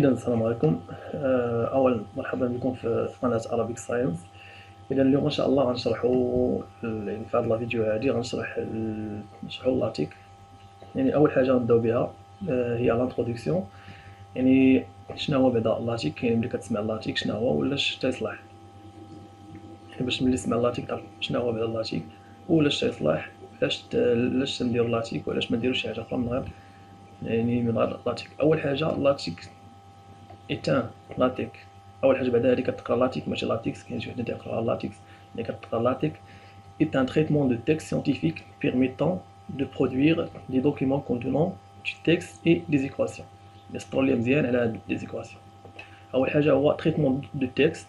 إذا السلام عليكم. أولا مرحبا بكم في قناة Arabic Science. إذا اليوم إن شاء الله غنشرحوا يعني في هذا الفيديو هادي نشرحوا اللاتيك. يعني أول حاجة غنبداو بها هي لانتروداكسيون. يعني شنو هو بعدا اللاتيك؟ يعني ملي كتسمع اللاتيك شنو هو ولاش تيصلح، يعني باش ملي تسمع اللاتيك تعرف شنو هو بعدا اللاتيك ولاش تيصلح، علاش تنديرو اللاتيك وعلاش ما نديروش شي حاجة أخرى من غير اللاتيك. أول حاجة اللاتيك إيتان لاتيك. أول حاجة بعدا هادي كتقرا لاتيك ماشي لاتيكس، كاين شي وحدين تيقراوها لاتيكس، يعني كتقرا لاتيك. est un traitement de texte scientifique permettant de produire des documents contenant du texte et des équations. نسطرو ليه مزيان على هاد des équations. أول حاجة هو traitement de texte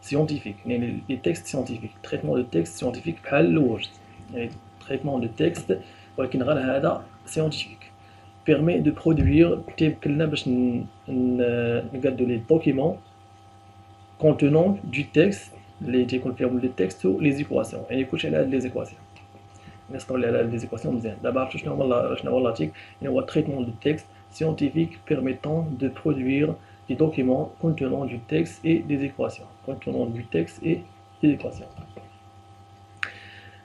scientifique، يعني les textes scientifiques. traitement de texte scientifique بحال الوورد، يعني traitement de texte ولكن غير هذا scientifique. permet de produire تيمكننا باش نقادو لي documents contenant du texte اللي تيكون فيهم لي تكست و لي زيكواسيون، يعني كلشي على هاد لي زيكواسيون. نسطرو على هاد لي زيكواسيون مزيان. دابا عرفتو شنو هو لاتيك؟ يعني هو traitement de texte scientifique permettant de produire des documents contenant du texte et des équations. Contenant du texte et des équations.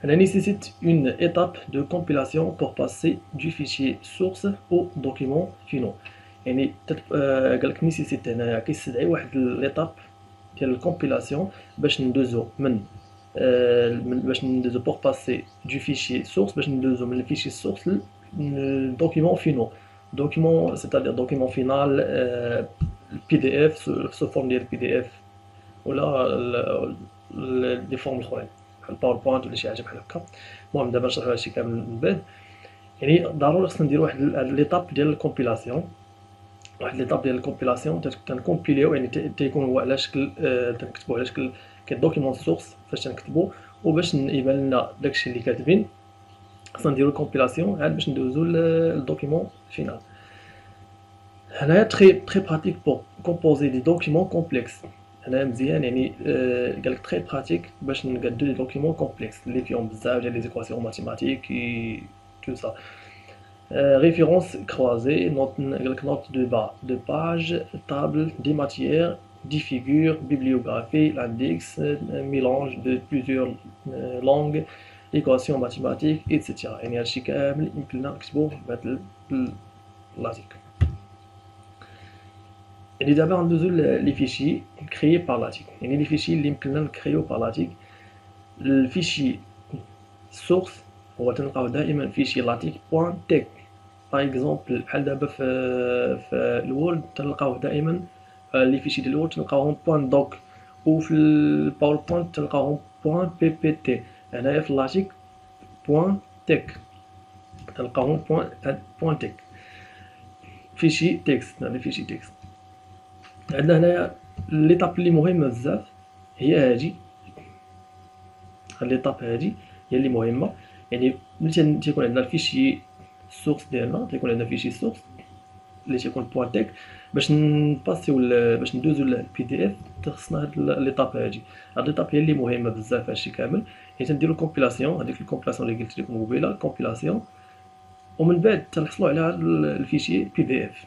Elle nécessite une étape de compilation pour passer du fichier source aux documents finaux. يعني قالك nécessite هنايا كيستدعي واحد ليطاب ديال الكومبيلاسيون باش ندوزو باش ندوزو بور باسي دو فيشي سورس، باش ندوزو من الفيشي سورس للدوكيمون فينو. دوكيمون سيتادير دوكيمون فينال بي دي اف سو فورم ديال بي دي اف ولا لي فورم الاخرين بحال باوربوينت ولا شي حاجه بحال هكا. المهم دابا نشرحو هادشي كامل من بعد. يعني ضروري خصنا نديرو واحد ليطاب ديال الكومبيلاسيون. واحد ليطاب ديال الكومبيلاسيون تنكومبيليو، يعني تيكون هو على شكل تنكتبوه على شكل كدوكيمون سورس فاش تنكتبو، وباش يبان لنا داكشي اللي كاتبين خصنا نديرو الكومبيلاسيون عاد باش ندوزو للدوكيمون فينال. هنايا تري براتيك بور كومبوزي دي دوكيمون كومبلكس. هنايا مزيان، يعني قالك تري براتيك باش نقادو دي دوكيمون كومبلكس اللي فيهم بزاف ديال لي زيكواسيون ماتيماتيك تو سا. Références croisées, note de bas de page, table des matières, des figures, bibliographie, l'index, mélange de plusieurs langues, équations mathématiques, etc. يعني هادشي كامل يمكننا نكتبوه بهاد اللاتيك. يعني دابا غندوزو لي فيشي كريي بار لاتيك. يعني لي فيشي اللي يمكننا نكريو بار لاتيك، الفيشي سورس هو تلقاو دائما فيشي لاتيك بوان تك. باغ اكزومبل بحال دابا في الوورد تلقاوه دائما لي فيشي ديال الوورد تلقاوهم بوان دوك، وفي الباوربوينت تلقاوهم بوان بي بي تي. هنايا في اللاتيك بوان تك تلقاوهم بوان تك فيشي تكست. هذا فيشي تكست. عندنا هنايا ليطاب اللي مهمه بزاف هي هادي. ليطاب هادي هي اللي مهمه، يعني ملي تيكون عندنا الفيشي السورس ديالنا تيكون عندنا فيشي سورس اللي تيكون بوان تك، باش نباسيو باش ندوزو للبي دي اف خصنا هاد ليطاب هادي. هاد ليطاب هي اللي مهمه بزاف هادشي كامل. يعني تنديرو الكومبيلاسيون، هذيك الكومبيلاسيون اللي قلت لكم قبيله الكومبيلاسيون، ومن بعد تنحصلو على هاد الفيشي بي دي اف.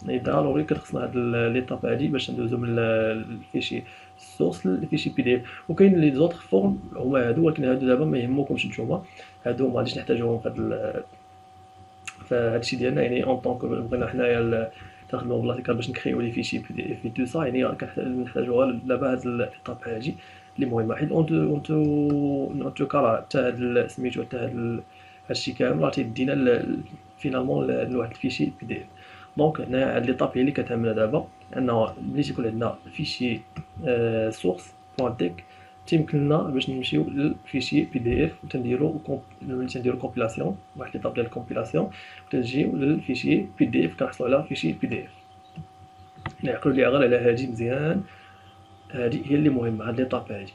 يعني ضروري كتخصنا هاد ليطاب هادي باش ندوزو من الفيشي السورس للفيشي بي دي اف. وكاين لي زوطخ فورم هما هادو، ولكن هادو دابا ما يهموكمش نتوما، هادو ما غاديش نحتاجوهم فهادشي ديالنا. يعني اون طونك بغينا حنايا تخدمو بلاتيك باش نكريو لي فيشي بي دي اف تو سا، يعني كنحتاجو غير دابا هاد ليطاب هادي اللي مهمه، حيت اونتو كالا حتى هاد سميتو حتى هادشي كامل راه تيدينا فينالمون لواحد الفيشي بي دي اف. دونك هنا هاد ليطاب هي اللي كتهمنا دابا، انه ملي تيكون عندنا فيشي سورس بوان تك تيمكننا باش نمشيو للفيشي بي دي اف وتنديرو كومبيلاسيون، واحد ليطاب ديال الكومبيلاسيون، وتنجيو للفيشي بي دي اف كنحصلو على فيشي بي دي اف. نعقلو ليها غير على هادي مزيان، هادي هي اللي مهمه هاد ليطاب هادي.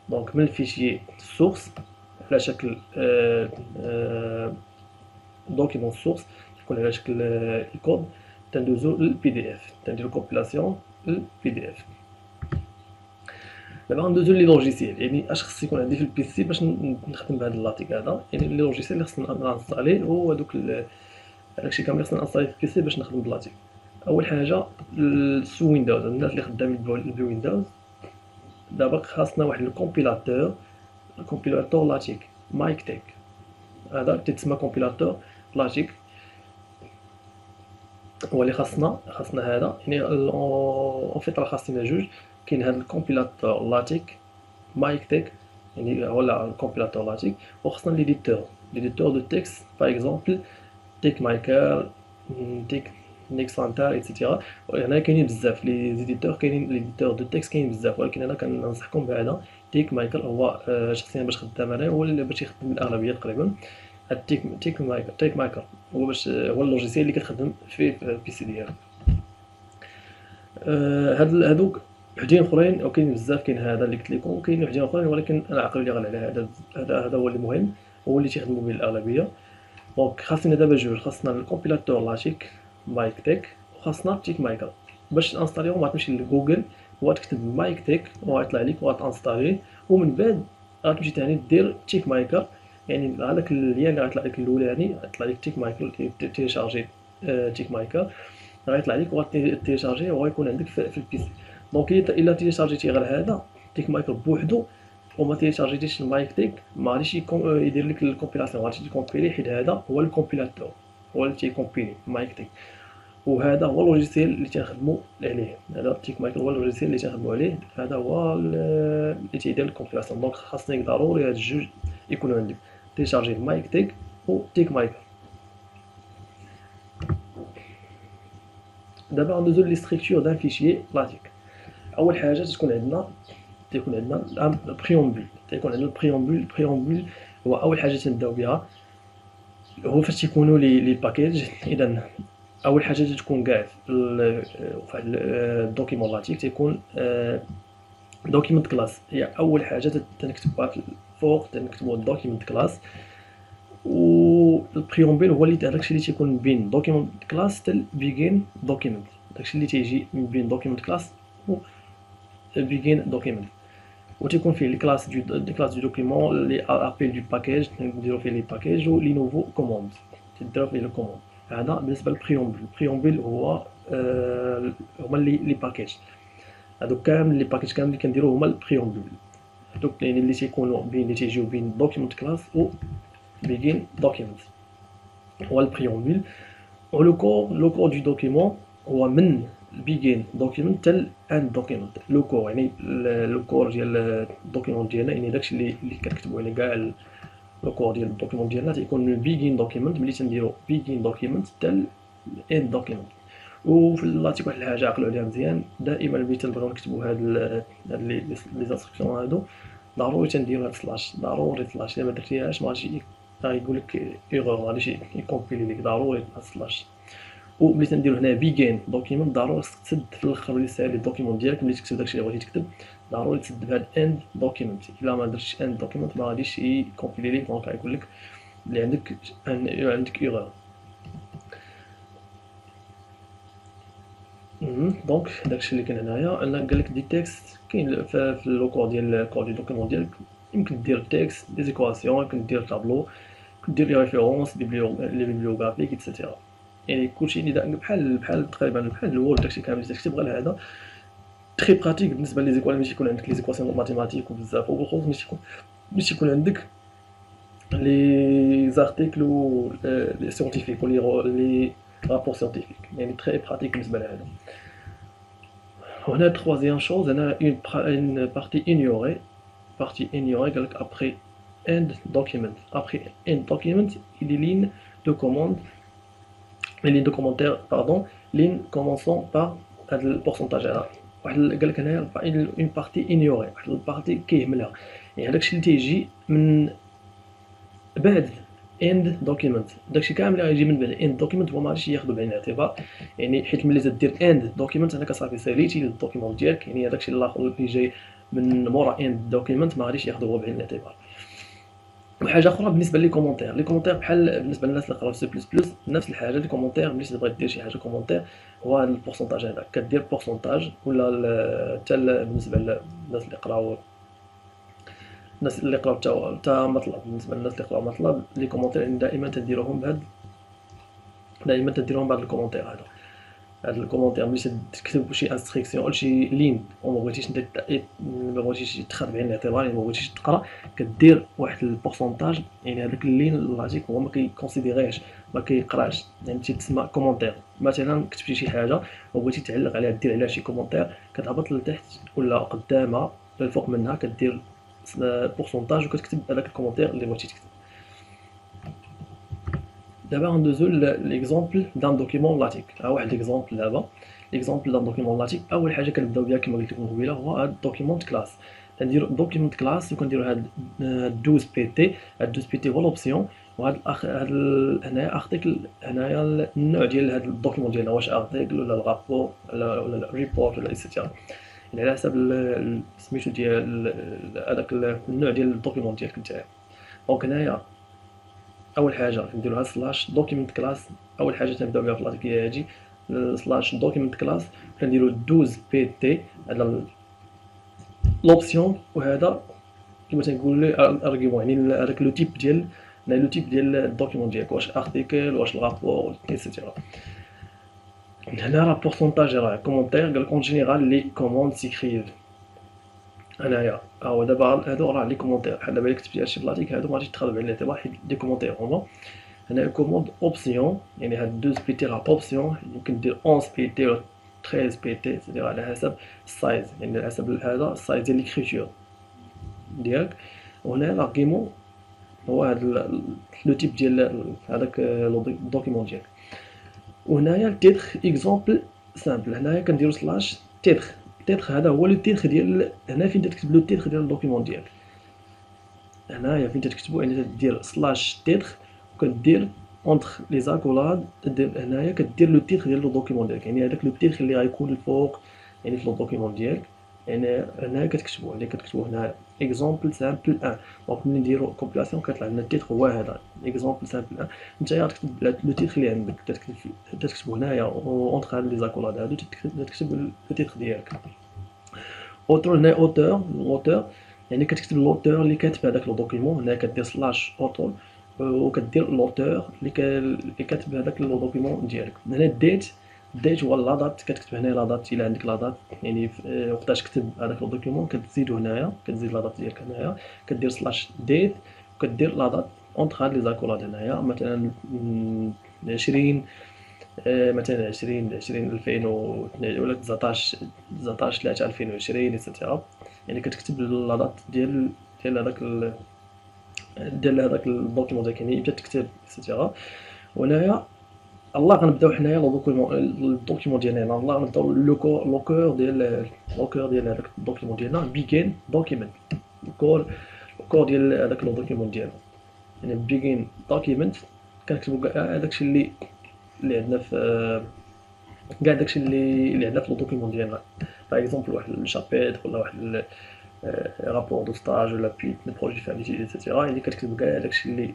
دونك من الفيشي سورس على شكل دوكيمون سورس تكون على شكل الكود، تندوزو للبي دي اف، تنديرو كومبيلاسيون للبي دي اف. دابا غندوزو لي لوجيسيال. يعني اش خص يكون عندي في البيسي باش نخدم بهذا اللاتيك هذا؟ يعني لي لوجيسيال اللي خصني نانستالي هو داكشي كامل خصني نانستالي في البيسي باش نخدم باللاتيك. اول حاجه سو ويندوز، الناس اللي خدامين بويندوز دابا خاصنا واحد الكومبيلاتور لاتيك مايك تيك. هذا تيتسمى كومبيلاتور لاتيك هو اللي خاصنا هذا. يعني اون فيت راه خاصنا جوج. كاين هذا الكومبيلاتور لاتيك مايك تيك، يعني ولا الكومبيلاتور لاتيك، وخاصنا ليديتور دو تكست باغ اكزومبل تيك مايكر، تيك نيكسانتر ايتترا. هنا كاينين بزاف لي زيديتور، كاينين ليديتور دو تكست كاين بزاف، ولكن انا كننصحكم بهذا تيك مايكر. هو شخصيا باش خدام انا هو اللي باش يخدم الاغلبيه تقريبا. تيك مايكر هو باش هو اللوجيسيال اللي كتخدم فيه في البيسي ديالك. هادوك وحدين اخرين وكاين بزاف، كاين هذا اللي قلت لكم وكاين وحدين اخرين، ولكن انا عقلي غالي على هذا هو اللي مهم، هو اللي تيخدموا به الاغلبيه. دونك خاصنا دابا جوج، خاصنا الكومبيلاتور لاتيك مايك تيك، وخاصنا تيك مايكر. باش تانستاليهم غتمشي لجوجل وغتكتب مايك تيك وغيطلع لك وغتانستاليه، ومن بعد غتمشي تاني دير تيك مايكر. يعني هذاك اللين اللي غيطلع لك الاولاني غيطلع لك تيك مايكر، تيشارجي تيك مايكر غيطلع لك وغتيشارجيه وغيكون عندك في البيسي. دونك الا تيشارجيتي غير هذا تيك مايكر بوحدو وما تيشارجيتيش المايك تيك، ما غاديش يدير لك الكومبيلاسيون، غادي تيكومبيلي، حيت هذا هو الكومبيلاتور، هو اللي تيكومبيلي مايك تيك. وهذا هو اللوجيسيال اللي تنخدموا عليه، هذا تيك مايكر هو اللوجيسيال اللي تنخدموا عليه، هذا هو اللي تيدير الكومبيلاسيون. دونك خاصني ضروري هاد الجوج يكونوا عندك، تيشارجي المايك تيك و تيك مايكر. دابا غندوزو لي ستركتور دان فيشيي لاتيك. اول حاجه تيكون عندنا البريومبول. تيكون عندنا البريومبول هو اول حاجه تنبداو بها، هو فاش تيكونوا لي باكيج. اذا اول حاجه تكون كاع في واحد الدوكيمون لاتيك تيكون دوكيمنت كلاس. هي اول حاجه تنكتبوها في الفوق، تنكتبوا الدوكيمنت كلاس. والبريومبول هو اللي داكشي اللي تيكون بين دوكيمنت كلاس حتى بيجين دوكيمنت، داكشي اللي تيجي من بين دوكيمنت كلاس و بيجين دوكيمنت. وتيكون فيه الكلاس دو دوكيمون، لي ابيل دو باكيج نديرو فيه لي باكيج، و لي نوفو كوموند تديرو فيه لو كوموند. هذا بالنسبه للبريومبل. البريومبل هو هما لي باكيج، هادوك كامل لي باكيج كامل اللي كنديرو هما البريومبل. هادوك يعني اللي تيكونوا بين اللي تيجيو بين دوكيمنت كلاس و بيجين دوكيمنت هو البريومبل. و لو كور دو دوكيمون هو من البيجين دوكيمنت حتى الاند دوكيمنت. لو كور يعني لو كور ديال الدوكيمون ديالنا، يعني داكشي اللي كنكتبو عليه كاع لو كور ديال الدوكيمون ديالنا تيكون من البيجين دوكيمنت، ملي تنديرو بيجين دوكيمنت حتى الاند دوكيمنت. وفي اللاتيك واحد الحاجه عقلوا عليها مزيان، دائما ملي تنبغيو نكتبوا هاد لي انستركسيون هادو ضروري تنديرو هاد سلاش، ضروري سلاش. الا ما درتيهاش ماغاديش غايقول لك ايغور، غادي يكومبيلي ليك، ضروري سلاش. وملي تنديرو هنا بيجين دوكيمنت ضروري خصك تسد في الاخر اللي سالي الدوكيمون ديالك ملي تكتب داكشي اللي بغيتي تكتب، ضروري تسد بهاد اند دوكيمنت. الا ما درتش اند دوكيمنت ما غاديش يكومبيلي ليك، دونك غايقول لك بلي عندك ايغور. دونك داكشي اللي كاين هنايا. انا قال لك دي تكست كاين في لو كور ديال دوكيمون ديالك، يمكن دير تكست دي زيكواسيون، يمكن دير طابلو، يمكن دير لي ريفيرونس لي بيبليوغرافيك ايتترا. يعني كلشي اللي بحال تقريبا بحال الوورد، داكشي كامل اللي تكتب غير هذا تري براتيك بالنسبه لي زيكوال. ملي تيكون عندك لي زيكواسيون ماتيماتيك وبزاف، وبالخصوص ملي تيكون عندك لي زارتيكل و لي سيونتيفيك و لي رابور سيونتيفيك، يعني تري براتيك بالنسبه لهذا. وهنا troisième chose, هنا une partie ignorée. قال لك après end document. Après end document, il y a des lignes de commande, les lignes de commentaires, pardon, lignes commençant par هاد البورسونتاج. هذا واحد قال لك هنايا une partie ignorée، واحد البارتي كيهملها، يعني هداكشي اللي تيجي من بعد اند دوكيمنت. داكشي كامل اللي غيجي من بعد اند دوكيمنت هو ما غاديش ياخذو بعين الاعتبار، يعني حيت ملي تدير اند دوكيمنت هنا كصافي ساليتي للدوكيمون ديالك، يعني هداكشي الاخر اللي جاي من مورا اند دوكيمنت ما غاديش ياخذوه بعين الاعتبار. وحاجه اخرى بالنسبه لي كومونتير، لي كومونتير بحال بالنسبه للناس اللي قراو سي بلس بلس نفس الحاجه. لي كومونتير ملي تبغي دير شي حاجه كومونتير هو هذا البورسونتاج، هذا كدير بورسونتاج ولا حتى بالنسبه للناس اللي قراو تا مطلب. بالنسبه للناس اللي قراو مطلب لي كومونتير دائما تنديروهم بهاد الكومونتير هذا. هاد الكومونتير ملي تكتب شي انستركسيون ولا شي لين وما بغيتيش انت ما بغيتيش تاخد بعين الاعتبار، يعني ما بغيتيش تقرا، كدير واحد البورسونتاج، يعني هذاك اللين اللوجيك هو ما كيكونسيديريهش، ما كيقراش، يعني تسمى كومونتير. مثلا كتبتي شي حاجه وبغيتي تعلق عليها، دير عليها شي كومونتير، كتهبط لتحت ولا قدامها للفوق منها، كدير بورسونتاج وكتكتب هذاك الكومونتير اللي بغيتي تكتب. دابا غندوزو ليكزومبل دان دوكيمون لاتيك. ها واحد ليكزومبل دابا، ليكزومبل دان دوكيمون لاتيك. اول حاجه كنبداو بها كما قلت لكم قبيله هو هاد دوكيمونت كلاس. كنديرو دوكيمونت كلاس وكنديرو هاد 12 بي تي. هاد 12 بي تي هو لوبسيون، وهاد هنايا ارتيكل، هنايا النوع ديال هاد الدوكيمون ديالنا، واش ارتيكل ولا الرابور ولا ريبورت ولا ايتترا، يعني على حسب سميتو ديال هذاك النوع ديال الدوكيمون ديالك نتايا. دونك هنايا اول حاجه نديروها سلاش دوكيمنت كلاس. اول حاجه تنبداو بها في الارتيكل هي هادي سلاش دوكيمنت كلاس، كنديرو 12 بي تي هذا لوبسيون، وهذا كما تنقول لي ارغيومون، يعني هذاك لو تيب ديال لو تيب ديال الدوكيمون ديالك، واش ارتيكل واش الرابور ايتترا. هنا راه بورسونتاج راه كومونتير، قالك اون جينيرال لي كوموند سيكريف. هنايا هو دابا هادو راه لي كومونتير، بحال دابا الا كتبتي هادشي في الارتيكل هادو ما غاديش تاخذ بعين الاعتبار حيت لي كومونتير هما. هنا كوموند اوبسيون، يعني هاد 12 بي تي راه اوبسيون، يمكن دير 11 بي تي ولا 13 بي تي، سيدير على حسب السايز، يعني على حسب هذا السايز ديال ليكريتور ديالك. وهنا لارغيمون هو هاد لو تيب ديال هذاك الدوكيمون ديالك. وهنايا التيتر اكزومبل سامبل، هنايا كنديرو سلاش تيتر. التيتر هذا هو لو تيتر ديال، هنا فين تكتب لو تيتر ديال الدوكيمون ديالك. هنايا فين تكتبو يعني تدير سلاش تيتر وكدير اونتر لي زاكولاد، تدير هنايا كدير لو تيتر ديال لو دوكيمون ديالك، يعني هذاك لو تيتر اللي غيكون الفوق يعني في لو دوكيمون ديالك. يعني هنايا كتكتبو، اللي كتكتبو هنا اكزومبل سامبل 1. دونك ملي نديرو كومبيلاسيون كيطلع لنا التيتر هو هذا اكزومبل سامبل 1. نتايا غتكتب لو تيتر اللي عندك، تكتبو هنايا اونتر هاد لي زاكولاد هادو، تكتب لو تيتر ديالك. اوتور، هنا اوتور، الاوتور يعني كتكتب لوتور اللي كاتب هذاك لو دوكيمون، هنا كدير سلاش اوتور وكدير لوتور اللي كاتب هذاك لو دوكيمون ديالك. هنا الديت، الديت هو لا دات، كتكتب هنا لا دات الا عندك لا دات، يعني وقتاش كتب هذاك لو دوكيمون كتزيدو هنايا، كتزيد لا دات ديالك هنايا، كدير سلاش ديت وكدير لا دات اونتر هاد لي زاكولاد هنايا، مثلا 20 مثلا 20 ولا 19 3 2020 اكسيتيرا. يعني كتكتب لا دات ديال هذاك الدوكيمون ديالك، يعني امتى تكتب اكسيتيرا. وهنايا الله غنبداو حنايا الدوكيمون ديالنا، الله غنبداو لوكور ديال هذاك الدوكيمون ديالنا بيجين دوكيمنت، الكور ديال هذاك الدوكيمون ديالنا، يعني بيجين دوكيمنت كنكتبو كاع داكشي اللي عندنا في كاع داكشي اللي عندنا في لو دوكيمون ديالنا. باغ اكزومبل واحد الشابيتر ولا واحد رابور دو ستاج ولا بيت دو بروجي فاميتي ايتترا، يعني كتكتب كاع داكشي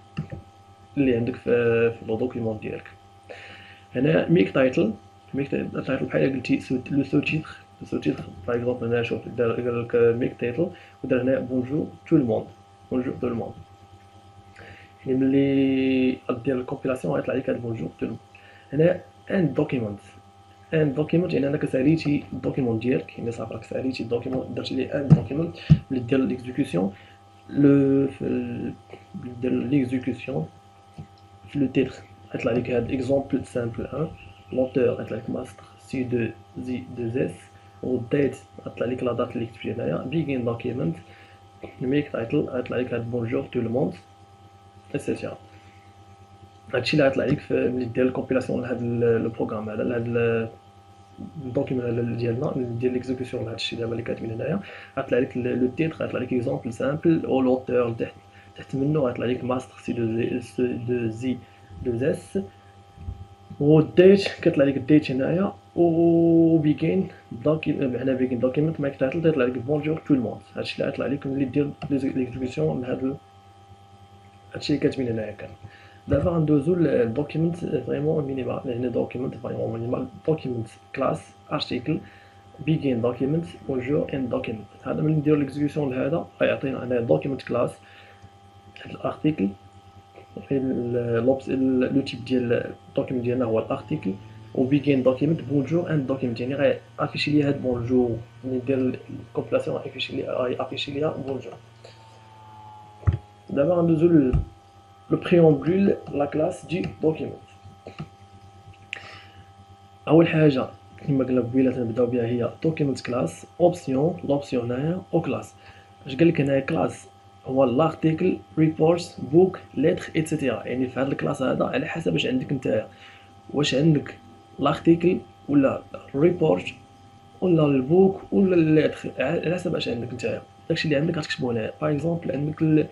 اللي عندك في لو دوكيمون ديالك. هنا ميك تايتل، ميك تايتل بحال قلتي لو سو تيتر، لو سو تيتر باغ اكزومبل هنا شوف قال لك ميك تايتل ودار هنا بونجور تو الموند، بونجور تو الموند، يعني ملي غدير الكومبيلاسيون غيطلع لك هاد بونجور تو الموند. هنا ان دوكيمنت، ان دوكيمنت يعني انك ساليتي الدوكيمون ديالك، يعني صافي راك ساليتي الدوكيمون، درتي ليه ان دوكيمنت ملي دير ليكزيكسيون لو دير ليكزيكسيون في لو تيتر غيطلع لك هاد اكزومبل سامبل 1. لوتور غيطلع لك ماستر سي 2 زي 2 اس، والديت غيطلع لك لا دات اللي كتبتي هنايا، بيجين دوكيمنت ميك تايتل غيطلع لك هاد بونجور تو لو موند ايتترا. هادشي اللي غيطلع لك ملي دير الكومبيلاسيون لهاد لو بروغرام هذا، لهاد الدوكيمون ديالنا ديال ليكزيكسيون لهاد الشيء دابا اللي كاتبين هنايا. غيطلع لك لو تيتر، غيطلع لك اكزومبل سامبل او لوتور تحت منه غيطلع لك ماستر سي 2 زي 2 اس، والديت كيطلع لك الديت هنايا، وبيجين معنا بيجين دوكيمنت مايك تايتل تيطلع لك بونجور تو الموند. هادشي اللي غيطلع لك ملي دير ليكزيكسيون لهاد هادشي اللي كاتبين هنايا كان. دابا غندوزو للدوكيمنت فريمون مينيمال، يعني دوكيمنت فريمون مينيمال، دوكيمنت كلاس ارتيكل بيجين دوكيمنت بونجور ان دوكيمنت. هذا ملي نديرو ليكزيكسيون لهذا غيعطينا هنا دوكيمنت كلاس هاد الارتيكل، لو تيب ديال الدوكيمنت ديالنا هو الارتيكل، و begin document bonjour and document يعني غيافيشي ليا هاد bonjour ملي ندير الكومبيلاسيون غيافيشي ليا bonjour. دابا غندوزو لو بريامبول لا كلاس دي دوكيمنت. اول حاجه كما قلنا قبيله تنبداو بها هي دوكيمنت كلاس اوبسيون لوبسيون هنايا او كلاس. اش قال لك هنايا كلاس هو لارتيكل ريبورت بوك ليتر ايتترا يعني في هذا الكلاس هذا على حسب اش عندك نتايا واش عندك لارتيكل ولا ريبورت ولا البوك ولا الليتر على حسب اش عندك نتايا داكشي اللي عندك غتكتبو هنايا. باغ اكزومبل عندك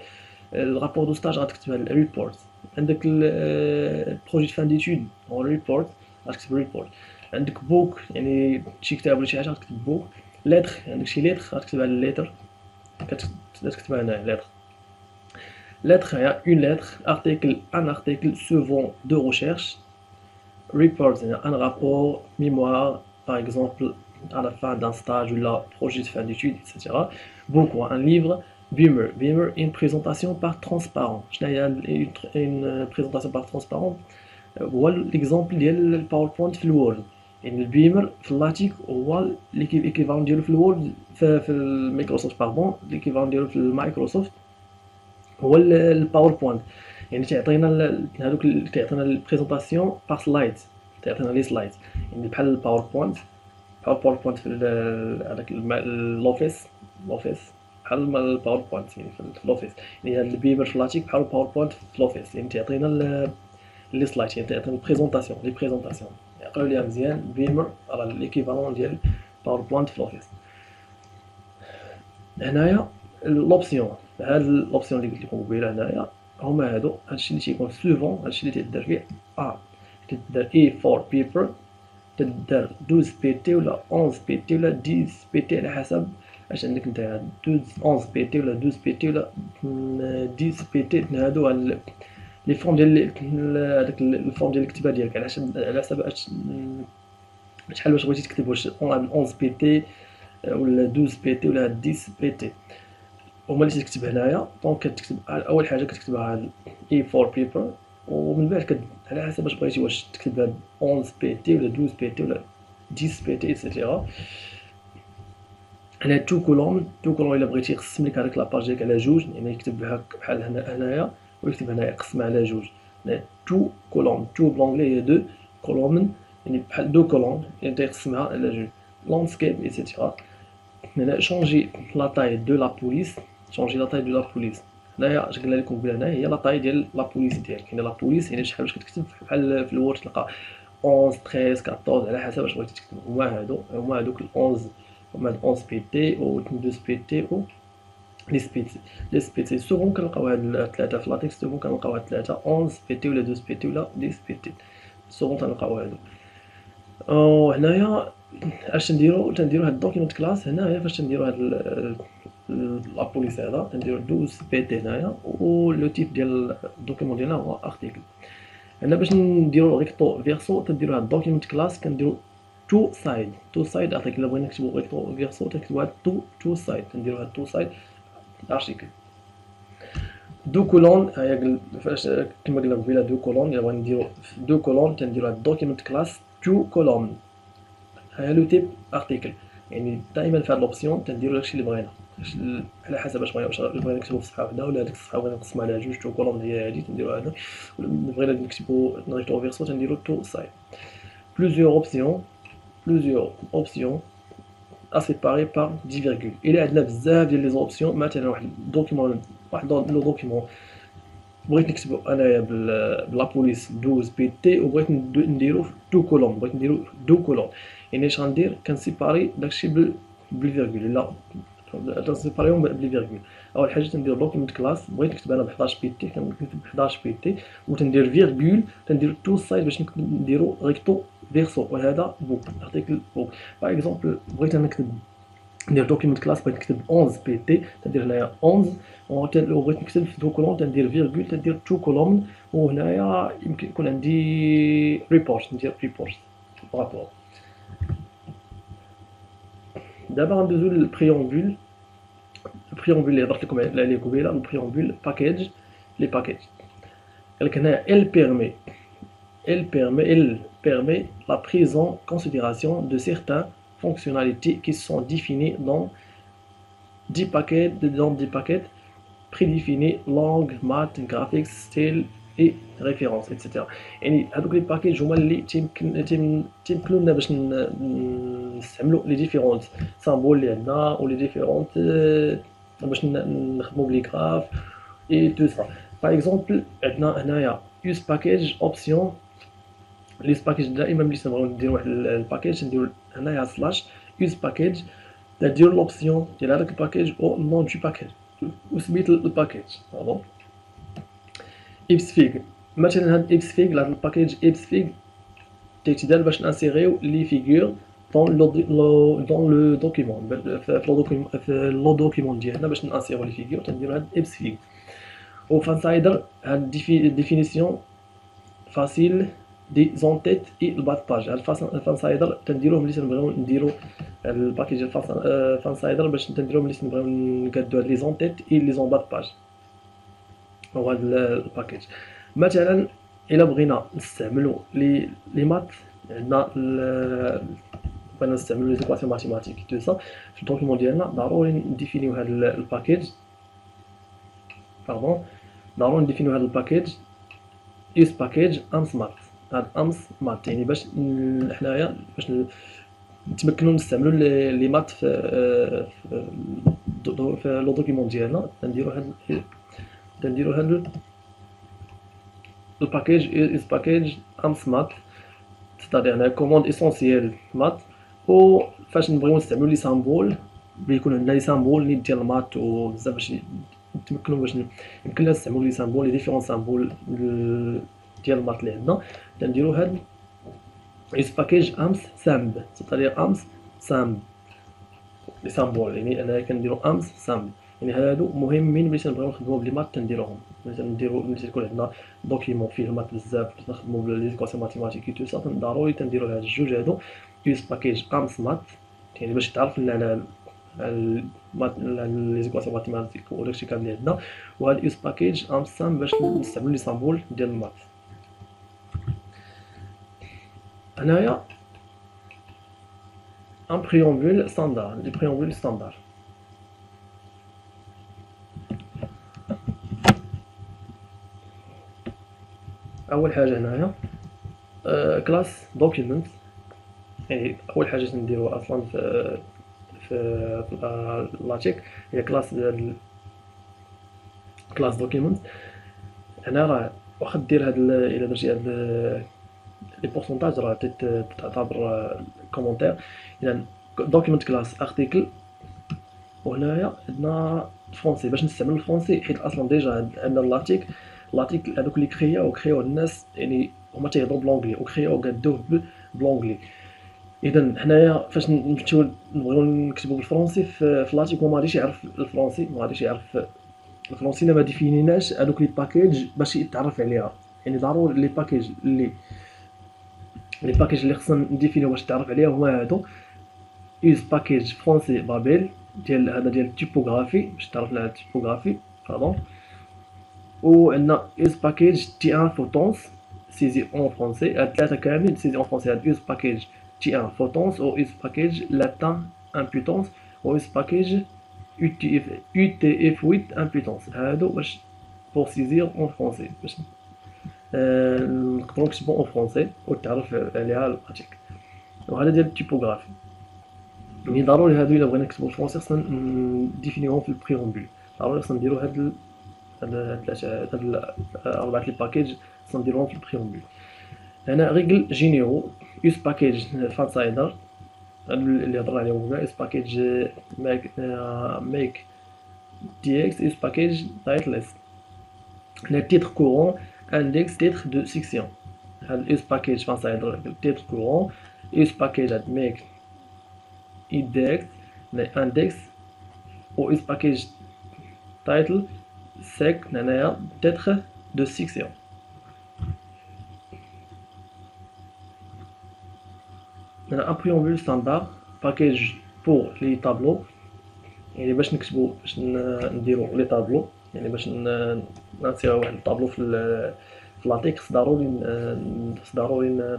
الرابور دو ستاج غتكتبها الريبورت، عندك البروجي فان ديتود هو ريبورت غتكتب ريبورت، عندك بوك يعني شي كتاب ولا شي حاجه غتكتب بوك، ليتر عندك شي ليتر غتكتبها الليتر كتكتبها هنا ليتر. Lettre, une lettre, article, un article, suivant de recherche, report, un rapport, mémoire, par exemple, à la fin d'un stage ou la projet de fin d'études, etc. Book, un livre, Beamer, Beamer, une présentation par transparent. Une présentation par transparent, voilà l'exemple de PowerPoint في الوورد. يعني البيمر في اللاتيك هو l'équivalent ديالو في الوورد في المايكروسوفت باردون، l'équivalent ديالو في المايكروسوفت هو الباوربوينت. يعني تعطينا هذوك تعطينا البريزونطاسيون بار سلايد، تعطينا لي سلايد يعني بحال الباوربوينت. باوربوينت في هذاك الاوفيس بحال الباوربوينت يعني في الاوفيس. يعني هذا البيمر في اللاتيك بحال الباوربوينت في الاوفيس، يعني تعطينا لي سلايد يعني تعطينا البريزونطاسيون لي بريزونطاسيون يقراو ليها مزيان. بيمر راه ليكيفالون ديال باوربوينت في الاوفيس. هنايا لوبسيون، هاد لوبسيون اللي قلت لكم قبيله هنايا هما هادو. هادشي اللي تيكون سوفون، هادشي اللي تيدار فيه تدار اي فور بيبر، تدار 12 بي تي ولا 11 بي تي ولا 10 بي تي على حسب اش عندك نتايا. 11 بي تي ولا 12 بي تي ولا 10 بي تي. هادو لي فورم ديال هذاك الفورم ديال الكتابه ديالك على حسب شحال واش بغيتي تكتب، واش 11 بي تي ولا 12 بي تي ولا 10 بي تي. هما اللي تكتب هنايا. دونك كتكتب اول حاجه كتكتبها اي فور بيبر، ومن بعد على حسب واش بغيتي واش تكتبها 11 بي تي ولا 12 بي تي ولا 10 بي تي ايتترا. هنا تو كولوم الا بغيتي يقسم لك هذيك لاباج ديالك على جوج، يعني يكتب بحال هنايا ويكتب هنايا يقسم على جوج. تو كولوم، تو بلونغلي هي دو كولوم يعني بحال دو كولوم يعني تيقسمها على جوج. لاندسكيب ايتترا. هنا شونجي لا تاي دو لا بوليس، شونجي لا تاي دو لا بوليس. هنايا اش قلنا لكم قبل، هنا هي لا تاي ديال لا بوليس ديالك. يعني لا بوليس يعني شحال واش كتكتب بحال في الوورد تلقى 11 13 14 على حسب واش بغيتي تكتب. هما هادوك 11 هما 11 بي تي و 12 بي تي و لي سبيتي. لي سبيتي سوفون كنلقاو هاد الثلاثه في لاتيكس، سوفون كنلقاو هاد الثلاثه 11 بي تي ولا 12 بي تي ولا 10 بي تي، سوفون تنلقاو هادو. وهنايا اش تنديرو هاد الدوكيمنت كلاس. هنايا فاش تنديرو هاد لا بوليس هذا تنديرو 12 بي تي هنايا، و لو تيب ديال الدوكيمون ديالنا هو ارتيكل. هنا باش نديرو ريكتو فيرسو تنديرو هاد الدوكيمنت كلاس كنديرو تو سايد ارتيكل. الا بغينا نكتبو ريكتو فيرسو تنكتبو هاد تو سايد، تنديرو هاد تو سايد ارتيكل. دو كولون هيا فاش كما قلنا قبيله دو كولون. الا بغينا نديرو دو كولون تنديرو هاد الدوكيمنت كلاس تو كولون. هيا لو تيب ارتيكل. يعني دائما في هاد لوبسيون تنديرو داكشي اللي بغينا على حسب اش بغينا. واش بغينا نكتبو في صفحه وحده ولا هاديك الصفحه بغينا نقسمها على جوج. تو كولوم هي هادي تنديرو هذا، بغينا نكتبو ريكتو فيرسو تنديرو تو سايد. plusieurs options à séparer par 10 virgules. Il y a بزاف ديال لي زوبسيون. مثلا واحد الدوكيمون، لو دوكيمون بغيت نكتبو انايا بلا بوليس 12 بي تي وبغيت نديرو دو كولوم، بغيت نديرو دو كولوم. يعني اش غندير كنسيباري داكشي بالفيرغول لا تنسيباريهم بالفيرغول. اول حاجه تندير دوكيمنت كلاس بغيت نكتب انا ب 11 بي تي كنكتب 11 بي تي وتندير فيرغول تندير تو سايد باش نديرو ريكتو فيرسو. وهذا بوك ارتيكل بوك. باغ اكزومبل بغيت انا نكتب ندير دوكيمنت كلاس بغيت نكتب 11 بي تي تندير هنايا 11 وبغيت نكتب في دو كولوم تندير فيرغول تندير تو كولوم. وهنايا يمكن يكون عندي ريبورت ندير ريبورت رابور. دابا غندوزو للبريامبول. البريامبول اللي هضرت لكم عليه قبيله، البريامبول باكيج لي باكيج. قالك هنا elle permet elle permet la prise en considération de certaines fonctionnalités qui sont définies dans 10 paquets prédéfinis: langue, maths, graphics, style et référence, etc. يعني هذوك لي باكيج هما اللي تيمكنوا لنا باش نستعملوا لي ديفيرونت سامبول اللي عندنا و لي ديفيرونت باش نخدموا بلي غراف اي تو سا. باغ اكزومبل عندنا هنايا يوز باكيج اوبسيون. ليز باكيج دائما ملي تنبغيو نديرو واحد الباكيج نديرو هنايا سلاش يوز باكيج، تديرو لوبسيون ديال هذاك الباكيج او نون دو باكيج وسميت الباكيج. بون ipsfig مثلا هاد ipsfig لهاد الباكيج ipsfig تيتدار باش نانسيغيو لي فيغور دون لو دوكيمون في لو دوكيمون ديالنا باش نانسيغيو لي فيغور تنديرو هاد ipsfig. و فانسايدر هاد ديفينيسيون فاسيل دي زونتيت اي البات باج. هاد الفانسايدر تنديروه ملي تنبغيو نديرو الباكيج ديال فانسايدر باش تنديروه ملي تنبغيو نقادو هاد لي زونتيت اي لي زونبات باج. هو هاد الباكيج مثلا الا بغينا نستعملو لي مات عندنا بغينا نستعملو لي زيكواسيون ماتيماتيك تو سا في الدوكيمون ديالنا ضروري نديفينيو هاد الباكيج ضروري نديفينيو هاد الباكيج يوز باكيج امس مات. هاد امس مات يعني باش حنايا باش نتمكنوا نستعملوا لي مات في لو دوكيمون ديالنا تنديرو هاد الباكيج از باكيج امس مات ستادير هنا كوموند اسونسييل مات. و فاش نبغيو نستعملوا لي سامبول بيكون عندنا لي سامبول نيت ديال المات وبزاف باش نتمكنوا باش يمكن لنا نستعملوا لي سامبول لي ديفيرون سامبول ديال المات اللي عندنا. تنديرو هاد is package امس سامب ستادير امس سامب لي سامبول يعني انا كنديرو امس سامب يعني هادو مهمين باش نبغيو نخدمو بلي مات تنديروهم. ملي تكون عندنا دوكيمون فيه المات بزاف باش نخدمو بلي زيكواسيون ماتيماتيك تو سا ضروري تنديرو هاد الجوج هادو يوز باكيج امس مات يعني باش تعرف لنا على لي زيكواسيون ماتيماتيك و داكشي كامل اللي عندنا. وهاد يوز باكيج امس سام باش نستعملو لي سامبول ديال المات. هنايا ان بريامبول ستاندار لي بريامبول ستاندار. اول حاجه هنايا كلاس دوكيمنت يعني اول حاجه تنديروها اصلا في لاتيك هي كلاس ديال كلاس دوكيمنت. هنا راه واخا دير هاد الى درتي هاد لي بورسونتاج راه تعتبر كومونتير. اذا دوكيمنت كلاس ارتيكل. وهنايا عندنا فرونسي باش نستعمل الفرونسي حيت اصلا ديجا عندنا لاتيك هذوك اللي كرياو الناس يعني هما تيهضروا بلونجلي وكرياو قادوه بلونجلي. اذا حنايا فاش نمشيو نبغيو نكتبوا بالفرنسي في لاتيك وما غاديش يعرف الفرنسي ما غاديش يعرف الفرنسي الا ما ديفينيناش هذوك لي باكيج باش يتعرف عليها. يعني ضروري لي باكيج اللي خصنا نديفينيو باش تعرف عليها هما هادو يوز باكيج فرونسي بابيل ديال هذا ديال التيبوغرافي باش تعرف على التيبوغرافي باردون. و عندنا يوز باكيج تي ان فوتونس سيزي اون فرونسي. هاد ثلاثه كاملين سيزي اون فرونسي. هاد يوز باكيج تي ان فوتونس و يوز باكيج لاتان امبوتونس و يوز باكيج UTF 8 امبوتونس. هادو باش بور سيزير اون فرونسي باش نقدروا نكتبوا اون فرونسي وتعرف عليها البراتيك. وهذا ديال التيبوغرافي يعني ضروري هادو الا بغينا نكتبوا الفرونسي خصنا نديفينيوهم في البريامبول. ضروري خصنا نديرو هاد اربعه لي باكيج خصنا نديروهم في البريامبول. هنا ريغل جينيرو يوز باكيج فانسايدر اللي هضرنا عليهم هنا يوز باكيج ميك دي اكس يوز باكيج تايتل ليست. لي تيتر كورون اندكس تيتر دو سيكسيون. هاد يوز باكيج فانسايدر تيتر كورون يوز باكيج هاد ميك index لي index و يوز باكيج title sec هنايا titre de section. هنا ان بريامبول ستاندار باكيج بور لي طابلو يعني باش نكتبو باش نديرو لي طابلو يعني باش نانسيرو واحد الطابلو في في لاتيك خص ضروري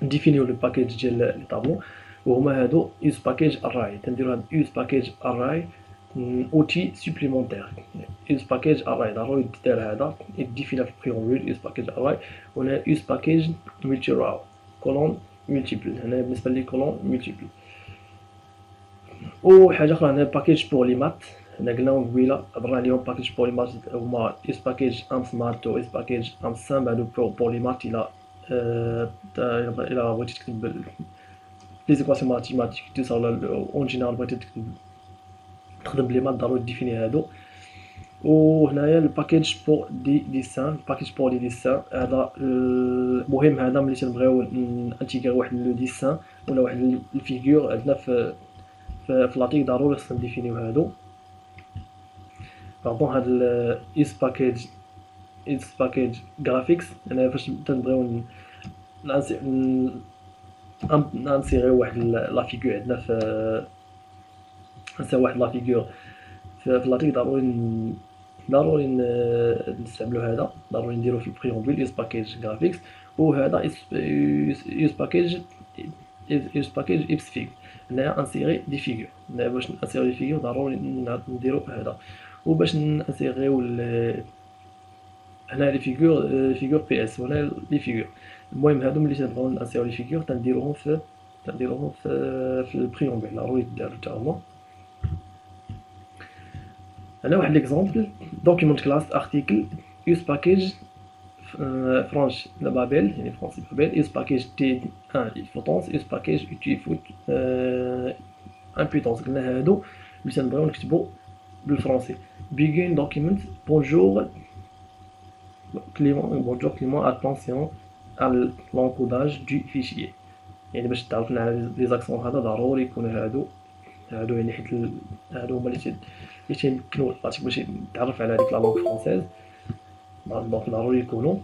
نديفينيو لو باكيج ديال لي طابلو، وهما هادو use package array. تنديرو هاد use package array اوتي سوبليمونتير. use package array ضروري دير هذا يديفينا في البريمبيل use package array. وهنا use package multi row colon multiple. هنا بالنسبه لي colon multiple. وحاجه اخرى هنا باكيج بور لي مات. هنا قلناهم قبيله هضرنا عليهم باكيج بور لي مات هما use package امس مات و use package امس سام. هادو بور لي مات الى بغيتي تكتب لي زيكواسيون ماتيماتيك توصل ولا اون جينيرال بغيتي تخدم بلي مات ضروري ديفيني هادو. وهنايا الباكيج بور دي ديسان. الباكيج بور دي ديسان هذا المهم، هذا ملي تنبغيو انتيغري واحد لو ديسان ولا واحد الفيغور عندنا في لاتيك ضروري خصنا نديفينيو هادو. باردون هاد is package graphics. انا فاش تنبغيو نانسيغيو واحد لا فيغور عندنا في نساو واحد لا فيغور في لاتيك ضروري نستعملو هذا. ضروري نديرو في البريمبيل is package graphics. وهذا is package ipsfig. هنايا انسيغي دي فيغور. هنا باش نانسيغي دي فيغور ضروري نديرو هذا. وباش نانسيغيو هنا لي فيغور بي اس وهنا لي فيغور. المهم هادو ملي تنبغيو نانسيغيو لي فيغور تنديروهم في البريمبيل ضروري يدارو حتى هما. هنا واحد ليكزومبل دوكيمنت كلاس ارتيكل use package فرانش بابيل يعني فرونسي بابيل use package تي 1 ايفوتونس use package utifut امبيتونس. قلنا هادو ملي تنبغيو نكتبو بالفرنسي. begin document bonjour Clément attention à l'encodage du fichier. يعني باش تعرفنا على لي زاكسون هذا ضروري يكونوا هادو يعني حيت هادو هما اللي تيمكنوا لاتيك باش يتعرف على هذيك لا لونغ فرونسيز. دونك ضروري يكونوا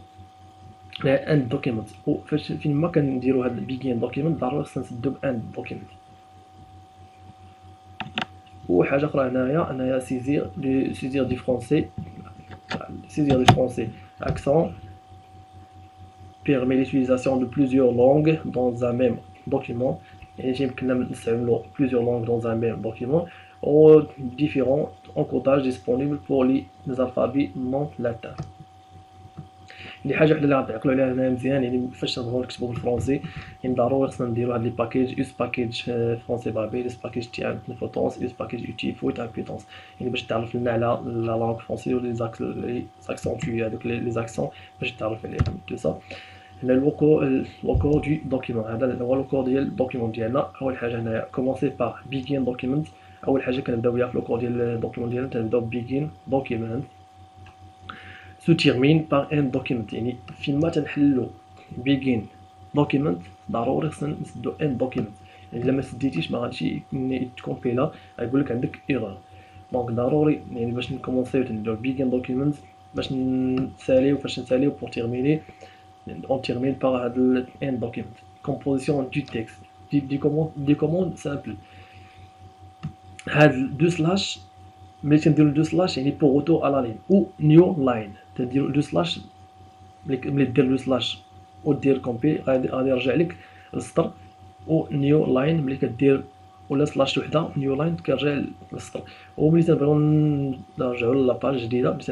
ان دوكيمنت. وفاش فين ما كنديروا هاد بيجين دوكيمنت ضروري خصنا نسدو بان دوكيمنت. وحاجه اخرى هنايا سيزير دي فرونسي. Saisir du français accent permet l'utilisation de plusieurs langues dans un même document. يعني يمكننا نستعملوا plusieurs langues dans un même document ou différents encodages disponibles pour les alphabets non latins. اللي حاجه وحده اللي غنعقلوا عليها هنا مزيان يعني فاش نبغيو نكتبوا بالفرنسي يعني ضروري خصنا نديروا هاد لي باكيج يوز باكيج فرونسي بابيل يوز باكيج تي ان فوتونس يوز باكيج يوتي فوت امبيتونس. يعني باش تعرف لنا على لا لونغ فرونسي ولي زاكسونتوي هذوك لي زاكسون باش تعرف عليهم تو سا. هنا لوكور دو دوكيمون. هذا هو لوكور ديال الدوكيمون ديالنا. اول حاجه هنايا كومونسي بار بيجين دوكيمنت. اول حاجه كنبداو بها في لوكور ديال الدوكيمون ديالنا تنبداو بيجين دوكيمنت se termine par un document. يعني فين ما تنحلو begin document ضروري خصنا نسدو ان document. يعني الا ما سديتيش ما غاديش يتكومبيلا غيقول لك عندك ايرور. دونك ضروري يعني باش نكومونسيو تنديرو begin document باش نساليو فاش نساليو pour terminer on termine par هاد ان document. composition du texte دي كوموند simple. هاد دو سلاش ملي تنديرو دو سلاش يعني pour retour à la ligne ou new line. تديرو دو سلاش ملي دير دو سلاش ودير كومبي غادي يرجع لك للسطر. و نيو لاين ملي كدير ولا سلاش وحده نيو لاين كيرجع للسطر. وملي تنبغيو نرجعو لاباج جديده ملي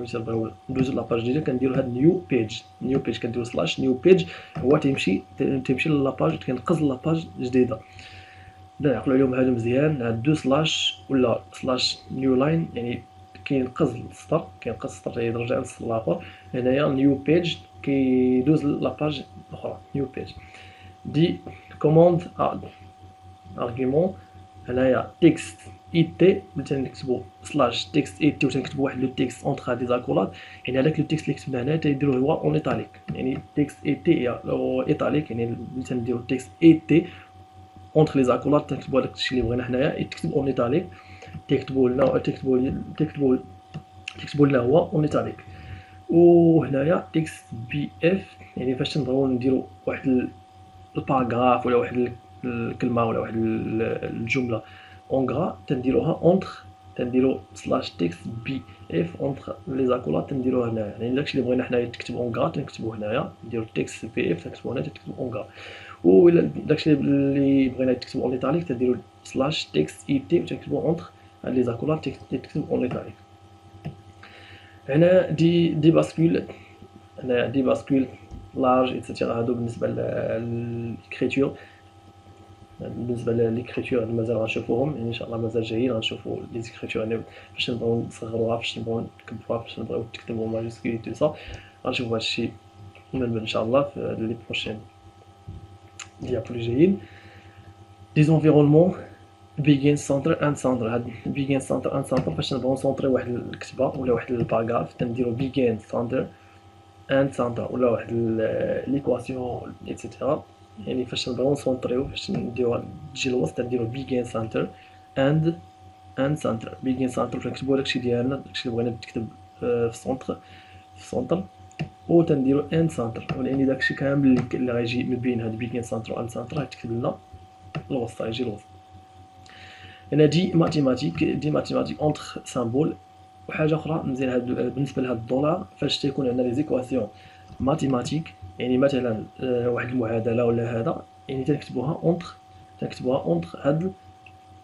تنبغيو ندوزو لاباج جديده كنديرو هاد نيو بيج كنديرو سلاش نيو بيج هو تيمشي لاباج كينقز لاباج جديده. نعقلوا عليهم هادو مزيان. هاد دو سلاش ولا سلاش نيو لاين يعني كينقز السطر يرجع للسطر الاخر. هنايا نيو بيج كيدوز لاباج الاخرى نيو بيج. دي كوموند ارغيومون. هنايا تكست اي تي ملي تنكتبوا سلاش تكست اي تي وتنكتبوا واحد لو تكست اونطخ هاد لي زاكولات يعني هذاك لو تكست اللي كتبنا هنا تيديروه هو اون ايطاليك. يعني تكست اي تي ايطاليك يعني ملي تنديروا تكست اي تي اونطخ لي زاكولات تنكتبوا هذاك الشيء اللي بغينا حنايا يتكتب اون ايطاليك. تكتبوا لنا هو اون ايطاليك. وهنايا تكست بي اف يعني فاش نبغيو نديرو واحد الباراغراف ولا واحد الكلمه ولا واحد الجمله اون غرا تنديروها اونطخ تنديرو سلاش تكست بي اف اونتر لي زاكولات تنديروه هنايا. يعني داكشي اللي بغينا حنايا نكتبو اون غرا تنكتبو هنايا، نديرو تكست بي اف تنكتبو هنا تكتبو اون غرا. ولا داكشي اللي بغينا تكتبو اون ليتاليك تنديرو سلاش تكست اي تي وتنكتبو اونتر لي زاكولات تكتبو اون ليتاليك. هنا دي باسكول، هنا دي باسكول لارج ايتترا. هادو بالنسبه للكريتور، بالنسبه للكريتور مازال غنشوفوهم يعني ان شاء الله، مازال جايين غنشوفو لي زيكريتور يعني فاش نبغيو نصغروها، فاش نبغيو نكبروها، فاش نبغيو تكتبو ماجيسكول تو سا. غنشوفو هادشي من ان شاء الله في لي بروشين ديابو اللي جايين. دي زونفيرونمون بيجين سونتر اند سونتر. هاد بيجين سونتر اند سونتر فاش نبغيو نسونطري واحد الكتبه ولا واحد الباراغراف تنديرو بيجين سونتر اند سونتر، ولا واحد ليكواسيون ايتترا. يعني فاش نبغيو نسونطريو، فاش نديرو تجي الوسط نديرو بيجين سنتر اند سنتر. بيجين سنتر تنكتبو داكشي ديالنا، داكشي اللي بغينا تكتب في السونتر، و تنديرو اند سنتر. يعني داكشي كامل اللي غيجي من بين هاد بيجين سنتر و اند سنتر غتكتب لنا الوسط، غيجي الوسط. هنا دي ماتيماتيك اونتر سامبول. وحاجه اخرى مزيان هاد بالنسبه لهاد الدولار، فاش تيكون عندنا لي زيكواسيون ماتيماتيك، يعني مثلا واحد المعادله ولا هذا، يعني تنكتبوها اونتر هاد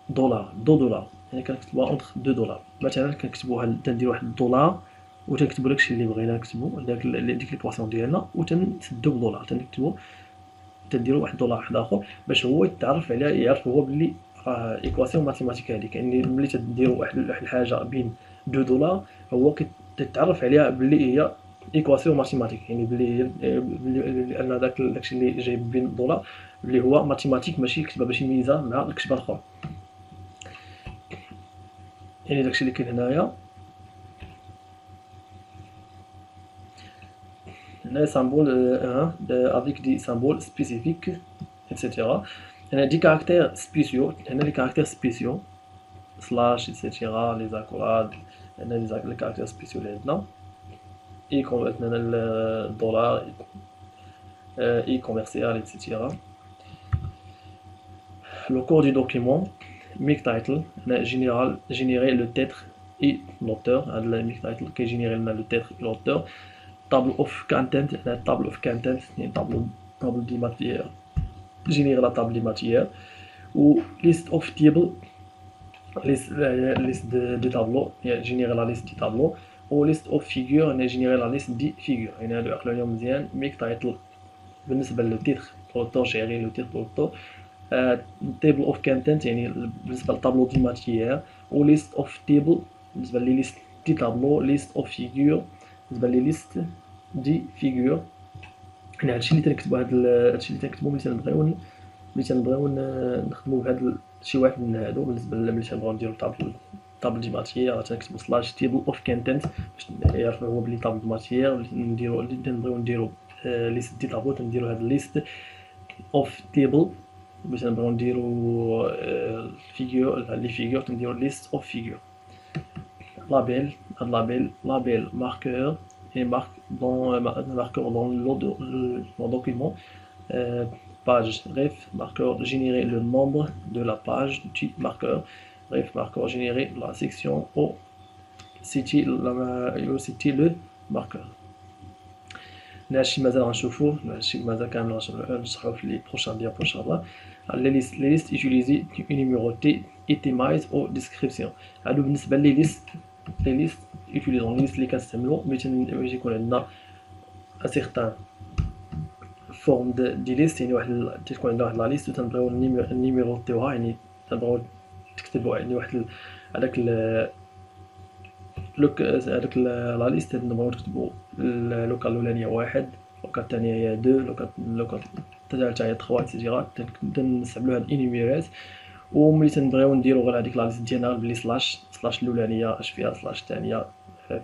دولار، يعني كنكتبوها اونتر $2. مثلا كنكتبوها تنديرو واحد الدولار وتنكتبو داكشي اللي بغينا نكتبو، ديك ليكواسيون ديالنا، وتنسدو بالدولار، تنديرو واحد الدولار واحد اخر باش هو يتعرف عليها، يعرف هو بلي راه ايكواسيون ماتيماتيك هذيك. يعني ملي تديرو واحد الحاجه بين $2 هو كيتعرف عليها بلي هي ايكواسيون ماتيماتيك، يعني بلي ان داكشي اللي جاي بين $، اللي هو ماتيماتيك، ماشي كتبه باش يميزها مع الكتبه الاخرى. يعني داكشي اللي كاين هنايا. هنا سامبول افيك دي سامبول سبيسيفيك ايتترا. هنا دي كاركتير سبيسيو، هنا لي كاركتير سبيسيو سلاش ايتترا لي زاكولاد. هنا لي كاركتير سبيسيو اللي عندنا اي مثلا الدولار، اي كوميرسيال ايتترا. Le corps du document, make title, générer le titre et l'auteur. Le make title qui génère le titre et l'auteur. Table of content, table of content, table de matière, générer la table de matière. Ou list of table, liste de tableaux, générer la liste de tableaux. Ou list of figures, générer la liste de figures. اليوم مزيان make title بالنسبة للتيتر l'auteur gérer le titre l'auteur. table of content يعني بالنسبة للطابلو دي ماتيير، و list of table بالنسبة لي ليست دي طابلو، list of figure بالنسبة لي ليست دي فيغور. يعني هادشي اللي تنكتبو، هادشي اللي تنكتبو ملي تنبغيو نخدمو بهاد شي واحد من هادو. بالنسبة ملي تنبغيو نديرو طابل دي ماتيير تنكتبو سلاش تيبل اوف كونتنت باش يعرف هو بلي طابل دي ماتيير. اللي تنبغيو نديرو ليست دي طابلو تنديرو هاد ليست اوف تيبل. باش نبغيو نديرو الفيغور لي فيغور تنديرو ليست اوف فيغور. لابيل، لابيل ماركور et marque dans marqueur dans le document. Page ref marqueur générer le nombre de la page du marqueur. Ref marqueur générer la section au citer le marqueur. هادشي مازال غنشوفوه، هادشي مازال كامل غنشرحوه في لي بروشان ديابو ان شاء الله. les listes utilisées numérotées itemize او description. هادو بالنسبه لي ليست utilisons لي ليست اللي كنستعملو ملي تيكون عندنا ان سيغتان فورم دي ليست. يعني واحد تكون عندنا واحد لا ليست وتنبغيو نيميروتيوها، يعني تنبغيو تكتبوا يعني واحد هذاك هذاك لا ليست نبغيو نكتبوا لوكا الاولانيه واحد، لوكا الثانيه هي دو، لوكا الثالثه هي 3 ايتترا. تنستعملوا هاد انيميرات. وملي تنبغيو نديرو غير هذيك لا ليست ديالنا بلي سلاش الاولانيه اش فيها، سلاش الثانيه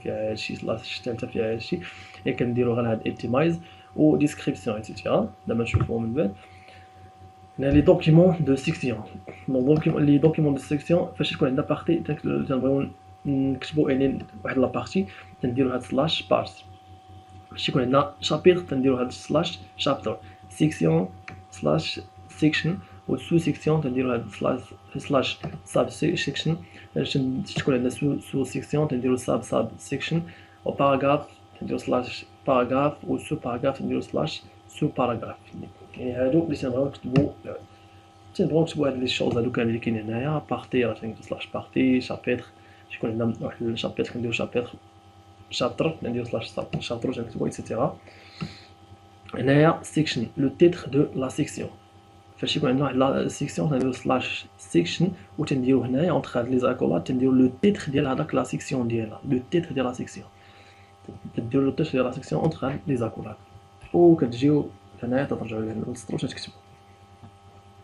فيها هادشي، سلاش الثالثه فيها هادشي، يعني كنديرو غير هاد ايتيمايز و ديسكريبسيون ايتترا. دابا نشوفو من بعد. هنا لي دوكيمون دو سيكسيون. لي دوكيمون دو سيكسيون فاش يكون عندنا بارتي تنبغيو نكتبو يعني واحد لابارتي تنديرو هاد سلاش بارت. باش يكون عندنا شابيتر تنديرو هاد سلاش شابتر، سيكسيون سلاش سيكشن، و سو سيكسيون تنديرو هاد سلاش سلاش ساب سيكشن باش تكون عندنا سو سيكسيون تنديرو ساب سيكشن، و باراغراف تنديرو سلاش باراغراف، و سو باراغراف تنديرو سلاش سو باراغراف. يعني هادو اللي تنبغيو نكتبو هاد لي شوز هادو كاملين اللي كاينين هنايا. بارتي راه تنديرو سلاش بارتي، شابيتر تكون عندنا واحد الشابيتر كنديرو شابيتر شابتر نديرو سلاش شابتر تنكتبو ايتترا. هنايا سيكشن لو تيتر دو لا سيكسيون، فاش يكون عندنا واحد لا سيكسيون تنديرو سلاش سيكشن، و تنديرو هنايا اونتر هاد لي زاكولات تنديرو لو تيتر ديال هداك لا سيكسيون ديالها، لو تيتر ديال لا سيكسيون، تديرو لو تيتر ديال لا سيكسيون اونتر هاد لي زاكولات، و كتجيو هنايا ترجعو للسطر و تكتبو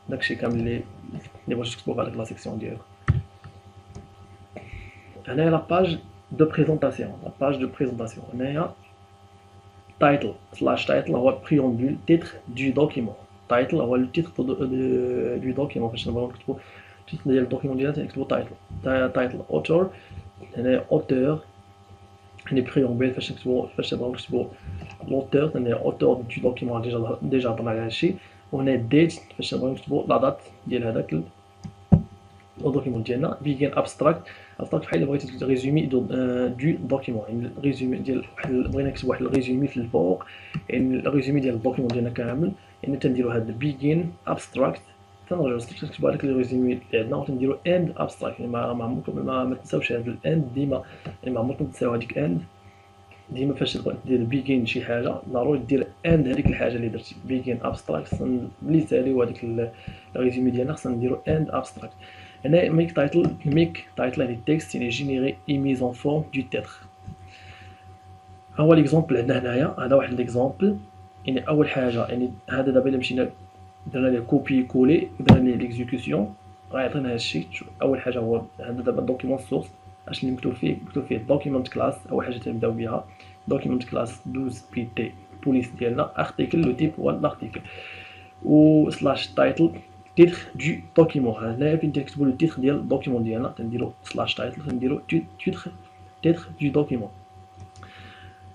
داكشي كامل اللي بغيتو تكتبو في هاديك لا سيكسيون ديالكم. هنايا لا باج دو بريزونطاسيون، لا باج دو بريزونطاسيون هنايا title slash title هو préambule titre du document. title هو le titre du document. فاش نبغيو نكتبو التيتر ديال الدوكيمون ديالنا تنكتبو title author. هنا author يعني préambule فاش نبغيو نكتبو l'auteur يعني author du document ديجا هضرنا على هادشي. وهنا date فاش نبغيو نكتبو لا دات ديال هداك الدوكيمون ديالنا. begin abstract بحال الا بغيتي تكتب ريزومي دو دوكيمون، يعني ريزومي ديال بغينا نكتب واحد الريزومي في الفوق، يعني الريزومي ديال الدوكيمون ديالنا كامل. يعني تنديرو هاد بيجين ابستراكت، تنرجعو نكتبو هذاك الريزومي اللي عندنا، وتنديرو اند ابستراكت. يعني ما تنساوش هاد الاند ديما، يعني ما عمركم تنساو هذيك اند ديما. فاش تبغي دير بيجين شي حاجه ضروري دير اند هذيك الحاجه اللي درتي. بيجين ابستراكت ملي تساليو هذيك الريزومي ديالنا خصنا نديرو اند ابستراكت. هنا ميك تايتل يعني التكست يعني جينيري اي ميز اون فورم دو تيتر. ها هو ليكزومبل عندنا هنايا، هذا واحد ليكزومبل. يعني اول حاجه يعني هذا دابا الا مشينا درنا ليه كوبي كولي درنا ليه ليكزيكسيون غيعطينا هادشي. اول حاجه هو هذا دابا دوكيمون سورس، اش اللي مكتوب فيه دوكيمنت كلاس. اول حاجه تنبداو بها دوكيمنت كلاس 12 بي تي بوليس ديالنا. ارتيكل لو تيب هو الارتيكل، و سلاش تايتل تيتر دو دوكيمون. هنايا فين تنكتبو لو تيتر ديال الدوكيمون ديالنا تنديرو سلاش تايتل تنديرو تيتر دو دوكيمون.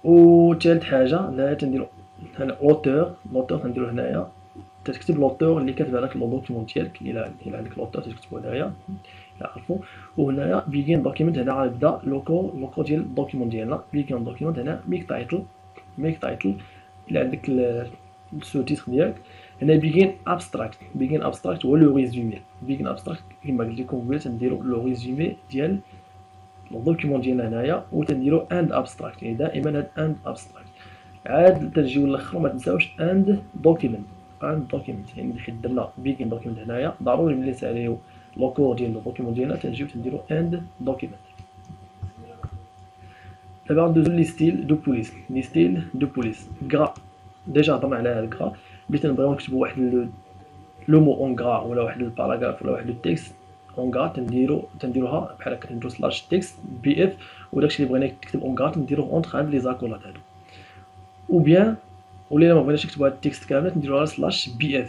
و ثالث حاجه هنايا تنديرو هنا اوتور تنديرو هنايا تكتب لوتور اللي كاتب هذاك لو دوكيمون ديالك. الى عندك لوتور تكتبو هنايا عرفوا. وهنايا بيجين دوكيمنت هنا غنبدا لوكو ديال الدوكيمون ديالنا. بيجين دوكيمنت هنا ميك تايتل الى عندك السو تيتر ديالك. هنا بيجين ابستراكت هو لو ريزومي. بيجين ابستراكت كما قلت لكم قبل تنديرو لو ريزومي ديال الدوكيمون ديالنا هنايا، وتنديرو اند ابستراكت. يعني دائما هاد اند ابستراكت عاد تنجيو للاخر وما تنساوش اند دوكيمنت. يعني حيت درنا بيجين دوكيمنت هنايا ضروري ملي نساليو لوكور ديال الدوكيمون ديالنا تنجيو تنديرو اند دوكيمنت. دابا ندوزو لي ستيل دو بوليس. غرا ديجا هضرنا على هاد الغرا. ملي تنبغيو نكتبو واحد لو مو اون غرا ولا واحد الباراغراف ولا واحد التكست اون غرا تنديروها بحال هكا. تنديرو سلاش تكست بي اف، وداكشي اللي بغينا تكتب اون غرا تنديروه اونتر هاد لي زاكولات هادو. او بيان ولا ما بغيناش نكتبو هاد التكست كامل تنديروها سلاش بي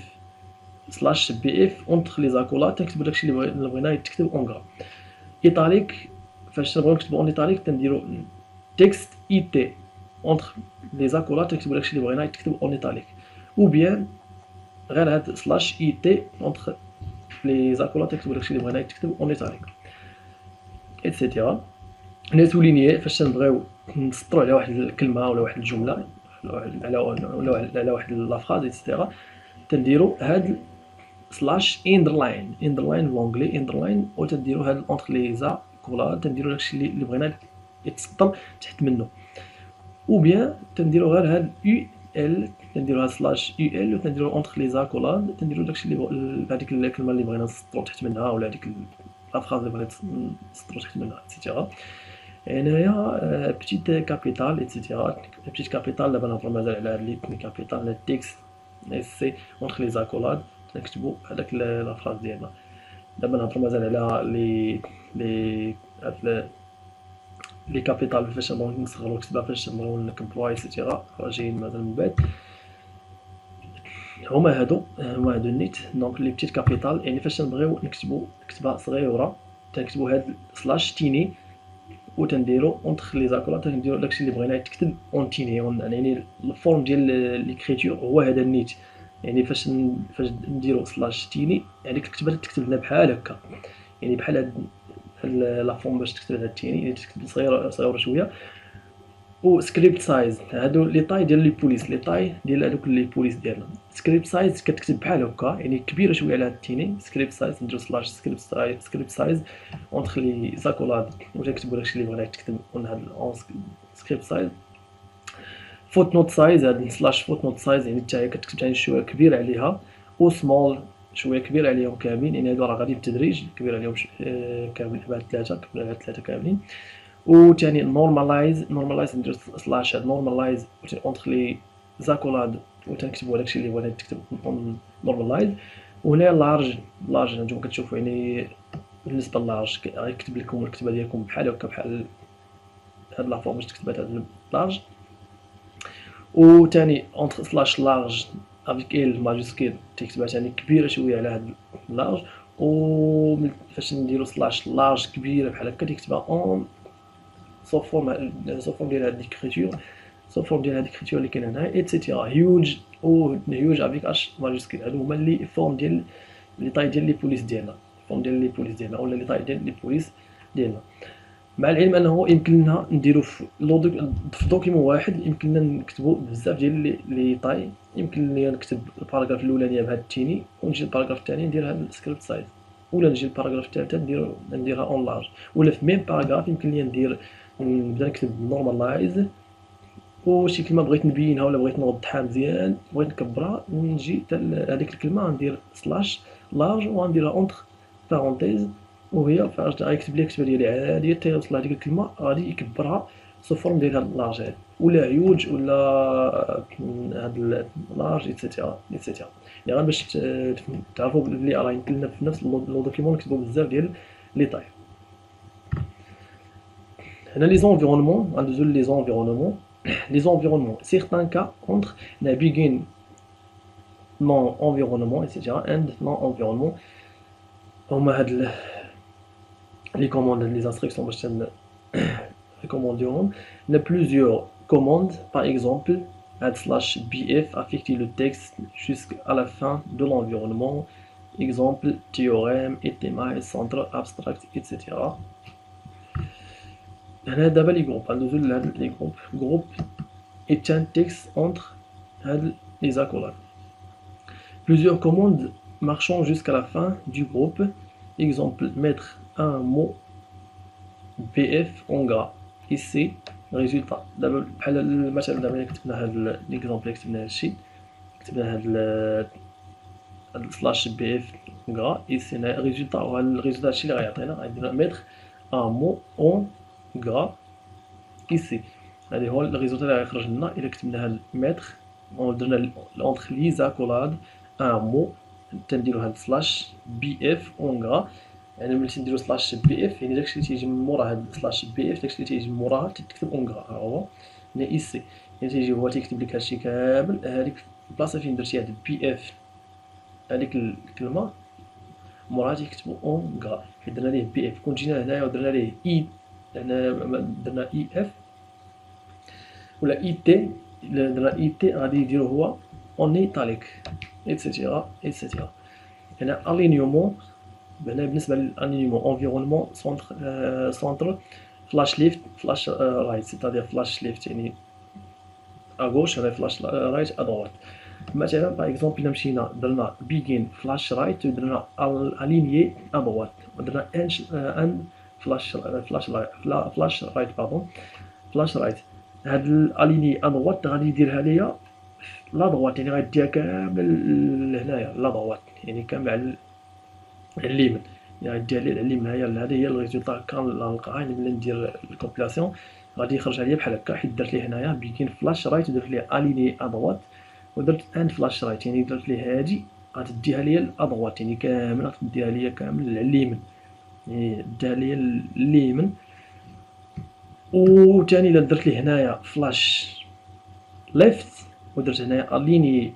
اف اونتر لي زاكولات تنكتبو داكشي اللي بغينا يتكتب اون غرا. ايطاليك فاش نبغيو نكتبو اون ايطاليك تنديرو تكست اي تي اونتر لي زاكولات تكتبو داكشي اللي بغينا يتكتب اون ايطاليك. او بيان غير هاد سلاش اي تي اونتر لي زاكولات تكتبو داكشي اللي بغينا يتكتب اون ايطاليك ايتترا. هنا سولينيي فاش نبغيو نسطرو على واحد الكلمه ولا واحد الجمله على واحد لافراز ايتترا تنديرو هاد سلاش اندرلاين بالونجلي اندرلاين، و تنديرو هاد اونتر لي زاكولات تنديرو داكشي اللي بغينا يتسطر تحت منه. او بيان تنديرو غير هاد يو ال تنديروها سلاش يو ال وتنديرو اونتر لي زاكولاد تنديرو داكشي اللي هذيك الكلمه اللي بغينا نسطرو تحت منها ولا هذيك لافراز اللي بغينا نسطرو تحت منها ايتترا. هنايا بتيت كابيتال ايتترا. بتيت كابيتال دابا نهضرو مازال على هاد لي كابيتال لا تيكست سي اونتر لي زاكولاد نكتبو هذاك لافراز ديالنا. دابا نهضرو مازال على لي كابيتال فاش نبغيو نصغرو الكتابه فاش نبغيو نكبروها ايتترا راجعين مازال من بعد. هما هادو النيت. دونك لي بتيت كابيتال يعني فاش نبغيو نكتبو كتابه صغيره تنكتبو هاد سلاش تيني وتنديرو اونتر لي زاكولات تنديرو داكشي اللي بغينا يتكتب اون تيني. يعني الفورم ديال ليكريتور هو هذا النيت. يعني فاش نديرو سلاش تيني يعني كتكتبها تكتب لنا بحال هكا، يعني بحال هاد لا فورم باش تكتب هاد التيني، يعني تكتب صغيره شويه. و سكريبت سايز هادو لي طاي ديال لي بوليس، لي طاي ديال هادوك لي بوليس ديالنا. سكريبت سايز كتكتب بحال هكا، يعني كبيره شويه على هاد التيني. سكريبت سايز نديرو سلاش سكريبت سايز اونتر لي زاكولاد، ولا نكتبو داكشي اللي بغينا تكتب من هاد سكريبت سايز. فوت نوت سايز هاد سلاش فوت نوت سايز يعني حتى هي كتكتب يعني شويه كبير عليها، و سمول شويه كبير عليهم كاملين، يعني هادو راه غادي بالتدريج كبير عليهم كامل على ثلاثه، كبير على ثلاثه كاملين. وثاني نورماليز ندير سلاش نورماليز اونتر لي زاكولاد، وتنكتبوا داكشي اللي بغينا تكتب نورماليز. وهنا لارج نتوما كتشوفوا يعني بالنسبه للارج غيكتب لكم الكتابه ديالكم بحال هكا، بحال هاد لا فورم باش تكتبها هاد لارج. وثاني اونتر سلاش لارج افيك ال ماجيسكيل تكتبها ثاني كبيره شويه على هاد لارج. و فاش نديرو سلاش لارج كبيره بحال هكا تكتبها اون سو فورم ديال هاد ليكريتور، سو فورم ديال هاد ليكريتور اللي كاينه هنايا ايتترا. هيوج او هيوج افيك اش ماجيسكيل، هادو هما لي فورم ديال لي طاي ديال لي بوليس ديالنا، فورم ديال لي بوليس ديالنا ولا لي طاي ديال لي بوليس ديالنا. مع العلم انه يمكن لنا نديرو في دوكيمون واحد يمكن لنا نكتبو بزاف ديال لي طاي. يمكن لي نكتب الباراغراف الاولانيه بهاد التيني، ونجي الباراغراف الثاني ندير هاد السكريبت سايز، ولا نجي الباراغراف الثالثه نديرها اون لارج، ولا في ميم باراغراف يمكن لي نبدا نكتب نورماليز، وشي كلمه بغيت نبينها ولا بغيت نوضحها مزيان بغيت نكبرها، نجي حتى هذيك الكلمه ندير سلاش لارج ونديرها اونتر بارونتيز، وهي فاش غيكتب لي الكتابه ديالي عاديه حتى يوصل هذيك الكلمه غادي يكبرها سو فورم ديال هاد لارج هاد، ولا عيوج ولا هاد لارج ايتترا ايتترا. يعني غير باش تعرفوا بلي راه يمكن لنا في نفس لو دوكيمون نكتبوا بزاف ديال لي طاي. هنا لي زونفيرونمون غندوزو لي زونفيرونمون. Les environnements, certains cas entre la begin non-environnement, etc. and non-environnement. هما هاد les commandes, les instructions باش recommanderont. Il y a plusieurs commandes, par exemple, add slash bf affecter le texte jusqu'à la fin de l'environnement. Exemple, théorème, html, centre, abstract, etc. هنا دابا لي جروب غندوزو لهاد لي جروب et un texte entre les accolades. Plusieurs commandes marchant jusqu'à la fin du groupe. Exemple, mettre un mot BF en gras. Ici, résultat. دابا بحال المثال دابا كتبنا هاد ليكزومبل كتبنا هادشي، كتبنا هاد سلاش بي اف غرا. ايسي ريزولتا، وهاد الريزولتا هادشي اللي غيعطينا غندير ميتر ان مو اون غرا. ايسي هادي هو الريزولتا اللي غيخرج لنا الا كتبنا هاد متر ودرنا اونتر لي زاكولاد ان مو، تنديرو هاد سلاش بي اف اون غرا. يعني ملي تنديرو سلاش بي اف يعني داكشي اللي تيجي من مورا هاد سلاش بي اف، داكشي اللي تيجي من موراها تكتب اون غرا. ها هو هنا ايسي يعني تيجي هو تيكتب لك هادشي كامل. هاديك البلاصه فين درتي هاد بي اف هاديك الكلمه موراها تيكتبو اون غرا، حيت درنا ليه بي اف. كون جينا هنايا ودرنا ليه اي، هنا درنا اي اف ولا اي تي، درنا اي تي غادي يديرو هو اون ايطاليك ايتترا ايتترا. هنا الينيومون، هنا بالنسبه للالينيومون انفيرونمون سونتر فلاش ليفت فلاش رايت، سيتادير فلاش ليفت يعني اغوش، هنا فلاش رايت ادروات. مثلا باغ اكزومبل الا مشينا درنا بيجين فلاش رايت ودرنا الينيي ادروات ودرنا ان فلاش رايت باردون فلاش رايت، هاد الاليني ادروات غادي يديرها ليا لا دروات، يعني غاديها كامل لهنايا لا دروات، يعني كامل على اليمين، يعني غاديها لي على اليمين. هذه هي الريزولتا كنلقاها ملي ندير الكومبيلاسيون غادي يخرج عليا بحال هكا، حيت درت ليه هنايا بيكين فلاش رايت ودرت ليه اليني ادروات ودرت ان فلاش رايت، يعني درت ليه هادي غتديها ليا لادروات، يعني كامل غتديها ليا كامل على اليمين، يعني ديها ليا اليمين. وثاني الا درت ليه هنايا فلاش ليفت ودرت هنايا اليني،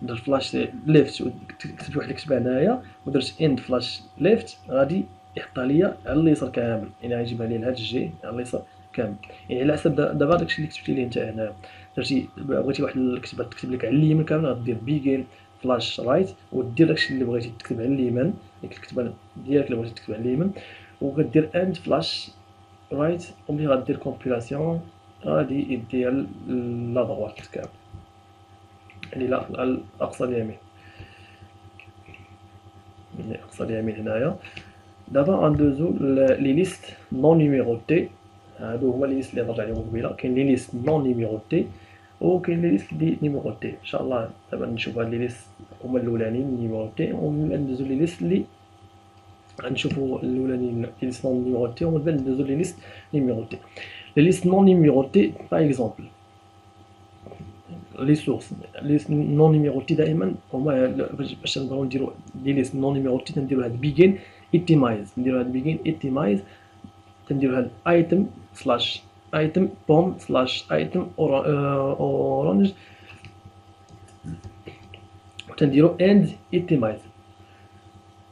درت فلاش ليفت وكتبت واحد الكتابه هنايا ودرت اند فلاش ليفت، غادي يحطها ليا على اليسار كامل، يعني غيجيبها ليا لهاد الجي على اليسار كامل. يعني على حسب دابا داكشي اللي كتبتي ليه انت هنا، درتي بغيتي واحد الكتبه تكتب لك على اليمين كامل، غدير بيجين فلاش رايت ودير داكشي اللي بغيتي تكتب على اليمين، ديك الكتبه ديالك اللي بغيتي تكتب على اليمين، وكدير اند فلاش رايت، وملي غدير كومبيلاسيون غادي يديها لا دروات كامل، يعني لا الاقصى اليمين، يعني اقصى اليمين هنايا. دابا غندوزو لي ليست نون نيميروتي، هادو هما لي ليست اللي هضرت عليهم قبيله. كاين لي ليست نون نيميروتي وكاين لي ليست لي نيميروتي. ان شاء الله دابا نشوف هاد لي ليست هما الاولانيين نيميروتي، ومن بعد ندوزو لي ليست اللي غنشوفو الاولانيين لي ليست نون نيميروتي، ومن بعد ندوزو لي ليست نيميروتي. لي ليست نون نيميروتي باغ اكزومبل لي سورس، لي نون نيميروتي دائما هما باش نبغيو نديرو لي ليست نون نيميروتي تنديرو هاد بيجين ايتيمايز، نديرو هاد بيجين ايتيمايز، تنديرو هاد ايتم سلاش ايتم بوم سلاش ايتم اورانج، وتنديرو اند ايتيمايز.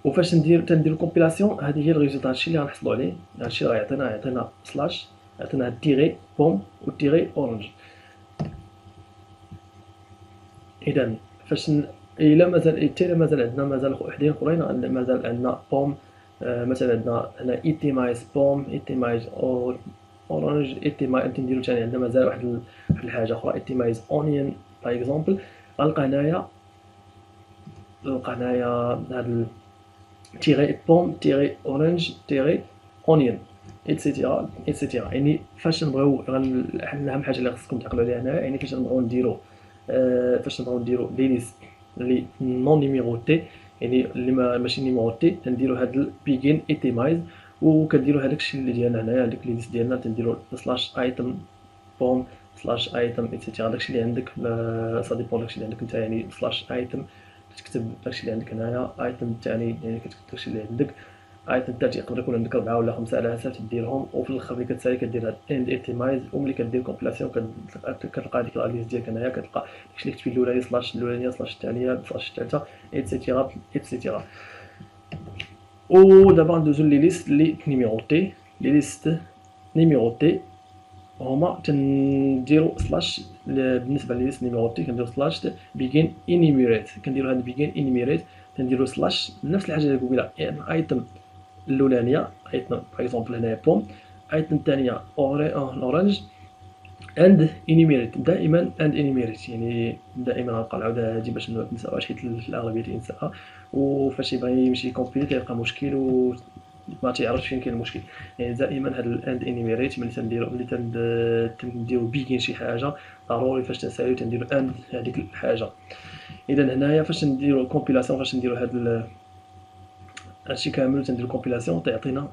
وفاش تنديرو كومبيلاسيون، هذه هي الريزلت، هادشي اللي غنحصلو عليه، هادشي اللي غيعطينا سلاش، عطينا هاد تيغي بوم و تيغي اورانج. اذا فاش الا مازال عندنا وحدين اخرين، مازال عندنا بوم، مثلا عندنا هنا ايتيمايز بوم، ايتيمايز اورانج، ايتيمايز، نديرو ثاني عندنا مازال واحد الحاجه اخرى ايتيمايز اونيون باغ اكزومبل. غنلقى هنايا هاد تيغي بوم تيغي اورانج تيغي اونيون ايتترا ايتترا. يعني فاش نبغيو اهم حاجه اللي خصكم تعقلوا عليها هنا، يعني فاش نبغيو نديرو لي ليست لي نون نيميروتي، يعني اللي ماشي نيميروتي، تنديرو هاد البيجين ايتيمايز، وكنديرو هذاك الشيء اللي ديالنا هنايا، هذيك لي ليست ديالنا تنديرو سلاش ايتم بوم سلاش ايتم ايتترا. داكشي اللي عندك سا ديبون داكشي اللي عندك انت، يعني سلاش ايتم تكتب داكشي اللي عندك هنايا، ايتم الثاني يعني كتكتب داكشي اللي عندك، ايتم الثالث يقدر يكون عندك 4 ولا 5 على حسب تديرهم، وفي الاخر ملي كتسالي كدير هاد اند ايتيمايز، وملي كدير كومبيلاسيون كتلقى ديك لا ليست ديالك هنايا، كتلقى داكشي اللي كتبتي الاولاني سلاش الاولانيه سلاش الثانيه سلاش الثالثه ايتترا ايتترا. ودابا ندوزو لي ليست لي نيميروتي. لي ليست نيميروتي هما تنديرو سلاش، بالنسبه لي ليست نيميروتي كنديرو سلاش بيجين انيميريت، كنديرو هاد بيجين انيميريت، تنديرو سلاش نفس الحاجه اللي قبيله، ايتم الاولانيه ايتم باغ اكزومبل هنايا بوم، ايتم الثانيه اورانج اند انيميريت، دائما اند انيميريت، يعني دائما غنبقى نعاود هادي باش منساوهاش حيت الاغلبيه تينساها، وفاش يبغي يمشي كومبيلي تيلقى مشكل وما تيعرفش فين كاين المشكل. يعني دائما هاد الاند انيميريت ملي تنديرو بيجين شي حاجه، ضروري فاش تنساليو تنديرو اند هذيك الحاجه. اذا هنايا فاش نديرو كومبيلاسيون، فاش نديرو هادشي كامل تنديرو كومبيلاسيون، تعطينا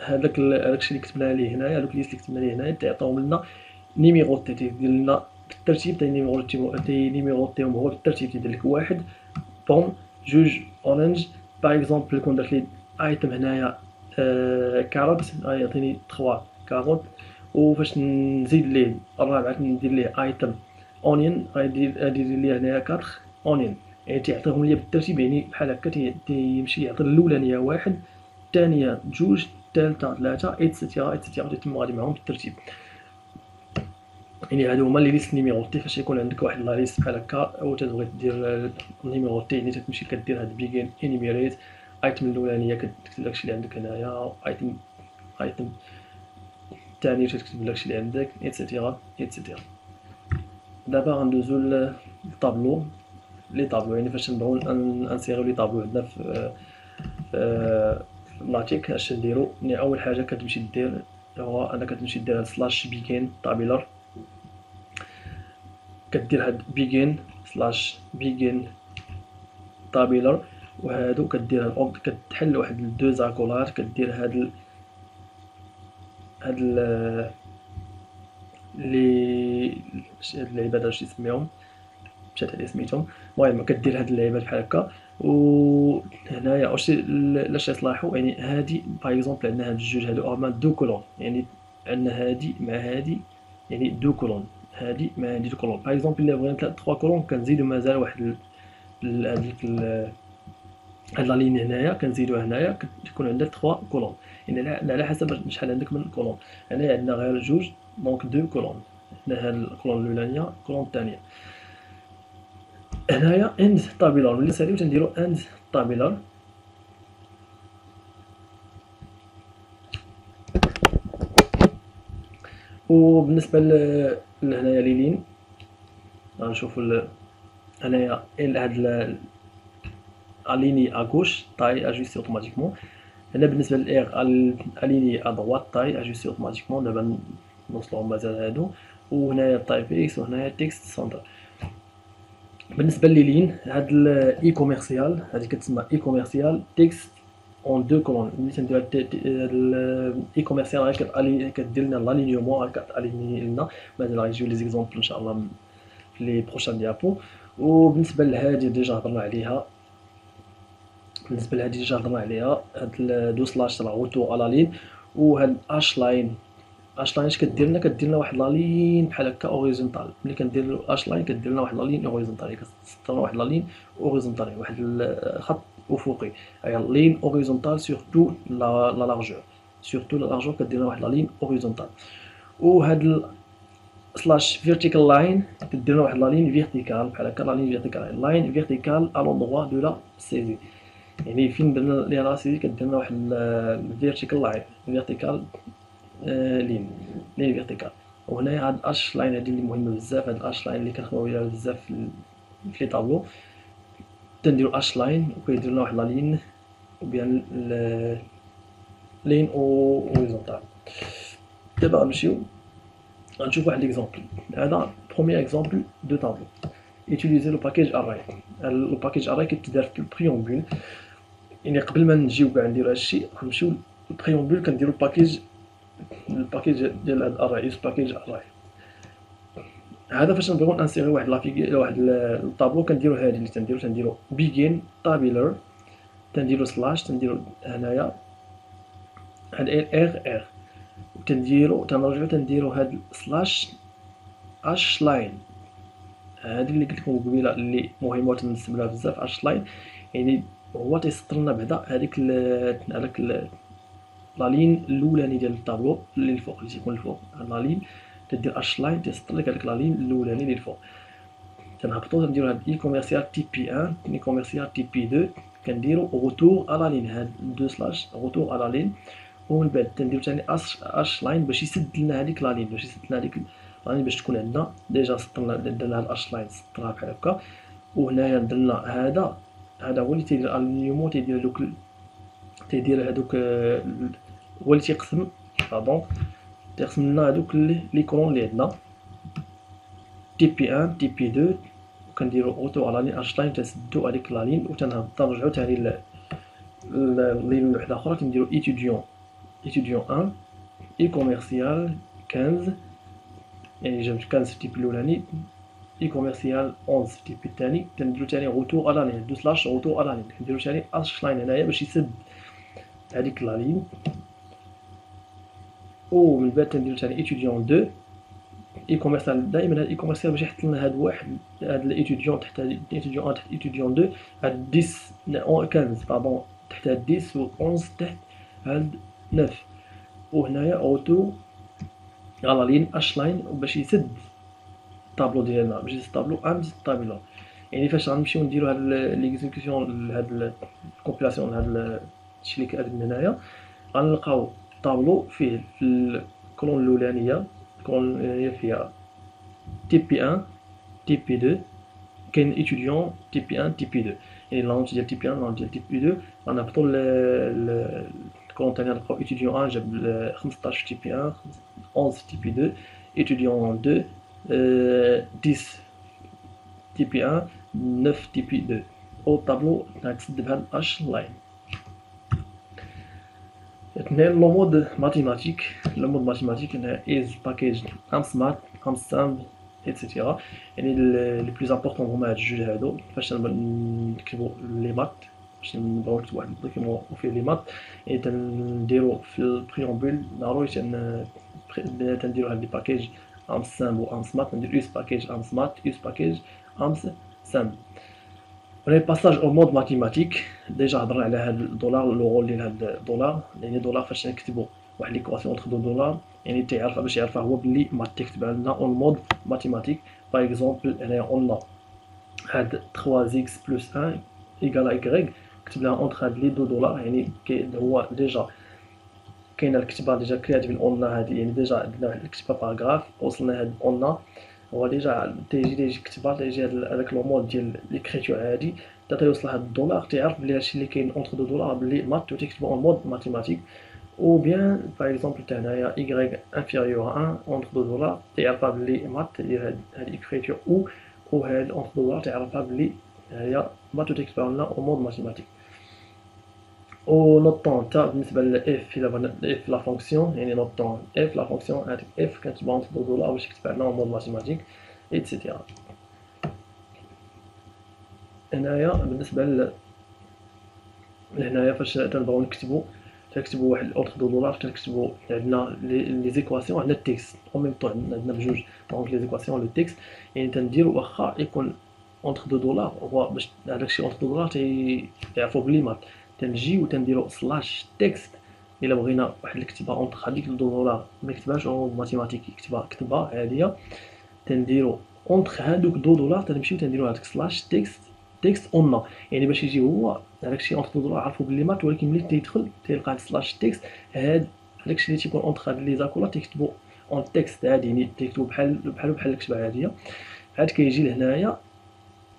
هذاكشي اللي كتبنا عليه هنايا، هذوك ليست اللي كتبنا عليه هنايا تيعطيهم لنا نيميروتي، تيدير لنا بالترتيب، نيميروتيهم هو بالترتيب، تيدير لك واحد بوم جوج اورانج باغ اكزومبل. كون درت لي ايتم هنايا كاروت غيعطيني 3 كاروت، وفاش نزيد ليه الرابعه ندير ليه ايتم اونيون غيدير لي هنايا 4 اونيون، يعني تيعطيهم لي بالترتيب، يعني بحال هكا تيمشي يعطي الاولانيه واحد، الثانيه جوج، الثالثه ثلاثه ايتترا ايتترا، تيتم غادي معاهم بالترتيب. يعني هادو هما لي ليست نيميروتي. فاش يكون عندك واحد لا ليست بحال هكا وتبغي دير نيميروتي، يعني تمشي كدير هاد بيجين انيميريت، ايتم الاولانيه كتكتب داكشي اللي عندك هنايا، ايتم الثاني تكتب داكشي اللي عندك ايتترا ايتترا. دابا غندوزو للطابلو، لي طابلو، يعني فاش نبغيو انسيريو لي طابلو عندنا في لاتيك، اش نديرو؟ يعني اول حاجه كتمشي دير هو انك كتمشي دير سلاش بيجين تابيلر، كدير هاد بيجين سلاش بيجين تابيلر، وهادو كدير هاد كتحل واحد دو زاكولار، كدير هاد لي هاد اللعيبات اش يسميهم، مشات عليه سميتهم، المهم كدير هاد اللعيبات بحال هكا. وهنايا واش لاش تلاحظوا، يعني هادي باغ اكزومبل عندنا هاد الجوج هادو هما دو كولون، يعني عندنا هادي مع هادي، يعني دو كولون، هادي مع هادي دو كولون. باغ اكزومبل الا بغينا 3 كولون كنزيدو مازال واحد هذيك هاد لا لين هنايا كنزيدوها هنايا كتكون عندنا 3 كولون، يعني على حسب شحال عندك من كولون. هنايا عندنا غير جوج دونك 2 كولون، هنا هاد الكولون الاولانيه الكولون الثانيه. هنايا اند تابيلار، ملي نساليو تنديرو اند تابيلار. وبالنسبه لهنايا لي لين غنشوفو هنايا هاد aligné à gauche taille ajustée automatiquement. هنا بالنسبه للاير aligné à droite taille ajustée automatiquement. دابا نوصلوا مازال هادو. وهنايا تايب اكس وهنايا تكست سنتر. بالنسبه للين هاد الاي كوميرسيال هذه كتسمى اي كوميرسيال تكست اون دو كولون. ملي تندير هاد الاي كوميرسيال غير كدير لنا لالينيومون، كتاليني لنا. مازال غيجيو لي زيكزامبل ان شاء الله في لي بروشان ديابو. وبالنسبه لهادي ديجا هضرنا عليها، هاد دو سلاش راه غوتو على لين. وهاد اش لاين، اش كدير لنا واحد لا لين بحال هكا اوريزونتال. ملي كندير اش لاين كدير لنا واحد لا لين اوريزونتال، كتسطر واحد لا لين اوريزونتال، واحد الخط افقي. هي لين اوريزونتال سورتو لا لارجور، كدير لنا واحد لا لين اوريزونتال. وهاد سلاش فيرتيكال لاين كدير لنا واحد لا لين فيرتيكال بحال هكا، لا لين فيرتيكال، لاين فيرتيكال ا لوندغوا دو لا سيزي. يعني فين درنا لي راسي كدير لنا واحد الفيرتيكال لاين، فيرتيكال لين فيرتيكال. وهنايا هاد اش لاين هادي اللي مهمه بزاف، هاد اش لاين اللي كنخدمو بها بزاف في لي طابلو. تنديرو اش لاين وكيدير لنا واحد لا لين بيان لين اوريزونتال. دابا غنمشيو غنشوف واحد ليكزامبل. هذا بروميير اكزامبل دو طابلو. utiliser le package array. le package array كيتدار في البريومبول. يعني قبل ما نجيو كاع نديرو هادشي غنمشيو البريومبول، كنديرو الباكيج ديال هاد الاري، يوز باكيج اري. هذا فاش نبغيو نانسيري واحد واحد الطابلو كنديرو هادي اللي تنديرو بيجين تابيلر، تنديرو سلاش، تنديرو هنايا هاد ار تنرجعو تنديرو هاد سلاش اش لاين. هادي اللي قلت لكم قبيله اللي مهمه وتنستعملوها بزاف، اش لاين. يعني هو تيسطر لنا بعدا هذيك لا لين الاولاني ديال الطابلو اللي الفوق، اللي تيكون الفوق لا لين تدير اش لاين تيسطر لك هذيك لا لين الاولاني اللي الفوق. تنهبطو تنديرو هاد اي كوميرسيال تي بي 1 اي كوميرسيال تي بي 2 كنديرو روتور على لين، هاد دو سلاش روتور على لين. ومن بعد تنديرو ثاني اش لاين باش يسد لنا هذيك لا لين، باش تكون عندنا ديجا سطرنا، درنا هاد اش لاين سطرها بحال هكا. وهنايا درنا هذا هو اللي تيدير اليومو، تيدير هادوك هو اللي تيقسم تيقسم لنا هادوك لي كولون اللي عندنا تي بي 1 تي بي 2. وكنديرو اوتو على لين اش لاين تنسدو هذيك لا لين وتنرجعو ثاني لين وحده اخرى كنديرو ايتوديون 1 اي كوميرسيال 15، يعني جبت 15 في التيب الاولاني، اي كوميرسيال 11 في التيب الثاني. كنديرو ثاني روتور على لين، دو سلاش روتور على لين، كنديرو ثاني اش لاين هنايا باش يسد هذيك لا لين. ومن بعد تنديرو ثاني ايتوديون 2 اي كوميرسيال. دائما هاد اي كوميرسيال باش يحط لنا هاد واحد، هاد الايتوديون تحت ايتوديون 1 تحت ايتوديون 2، هاد 10 15 تحت هاد 10 و 11 تحت هاد 9. وهنايا اوتو على لين اش لاين باش يسد الطابلو ديالنا، باش يسد الطابلو اند طابلو. يعني فاش غنمشيو نديرو هاد ليكزيكسيون، هاد الكومبيلاسيون، هاد الشيء اللي كاتب هنايا غنلقاو طابلو فيه في الكولون الاولانيه، فيها تي بي 1 تي بي 2 كاين ايتوديون تي بي 1 تي بي 2. يعني لانش ديال تي بي 1 لانش ديال تي بي 2 غنهبطو الكولون الثاني نلقاو ايتوديون 1 جاب 15 في تي بي 1 11 في تي بي 2 étudiant 2 10 تي بي 1 9 تي بي 2. او الطابلو غتسد بهاد اش لاين. هنا لو مود ماتيماتيك، هنا از باكيج امسمات امسام ايتترا. يعني لي بلوز امبورطون هما هاد الجوج هادو. فاش نكتبو لي مات، باش نبغيو نكتبو واحد الدوكيمون وفيه لي مات، يعني تنديرو في البريومبول ضروري تنديرو هاد لي باكيج امسام و امسمات. ندير يوز باكيج امسمات، يوز باكيج امسام. ولي باساج او مود ماتيماتيك. ديجا هضرنا على هاد الدولار، لو رول ديال هاد الدولار، يعني دولار فاش نكتبو واحد ليكواسيون اونتر دو دولار، يعني تيعرف باش يعرفها هو بلي مات تكتب لنا اون مود ماتيماتيك. باغ اكزومبل هنايا قلنا هاد 3x بلس 1 ايكال y، كتب لها اونتر هاد لي دو دولار، يعني هو ديجا كاينه الكتابه ديجا كريات بالاونلا هادي، يعني ديجا عندنا واحد الكتابه باراغراف وصلنا هاد الاونلا، هو ديجا تيجي كتبه، تيجي هذاك لو مود ديال ليكريتور هادي حتى تيوصل هاد الدولار، تيعرف بلي هادشي اللي كاين اونتر دو دولار بلي مات تكتبو اون مود ماتيماتيك. ou bien par exemple تاع هنايا y inférieur à 1 entre 2 دولار، تعرفها بلي مات تدير هاد l'écriture ou هاد entre 2 دولار تعرفها بلي هي مات تكتبها لنا او مود ماتيماتيك. و نوطون تا بالنسبه ل f الا بغينا f لا فونكسيون، يعني نوطون f لا فونكسيون هاديك f كنكتبها entre 2 دولار باش يكتبها لنا او مود ماتيماتيك ايتترا. هنايا بالنسبه لهنايا فاش تنبغيو تنكتبوا واحد الاوتر دو دولار، تنكتبوا عندنا لي زيكواسيون، عندنا التكست او ميم طون، عندنا بجوج دونك لي زيكواسيون لو تكست، يعني تنديروا واخا يكون اونتر دو دولار، هو باش هذاك الشيء اونتر دو دولار تعرفوا بلي مات، تنجيو تنديروا سلاش تكست الا بغينا واحد الكتابه اونتر هذيك دو دولار ما يكتبهاش اون ماتيماتيك، كتابه عاديه، تنديروا اونتر هادوك دو دولار تنمشيو تنديروا هذاك سلاش تكست اون، يعني باش يجي هو هذاك الشيء اونتر دو دولار عرفوا بلي مات، ولكن ملي تيدخل تيلقى هاد سلاش تكست، هذاك الشيء اللي تيكون اونتر هاد لي زاكولات تيكتبوا اون تكست عادي، يعني تيكتبوا بحال الكتابه عاديه. عاد كيجي لهنايا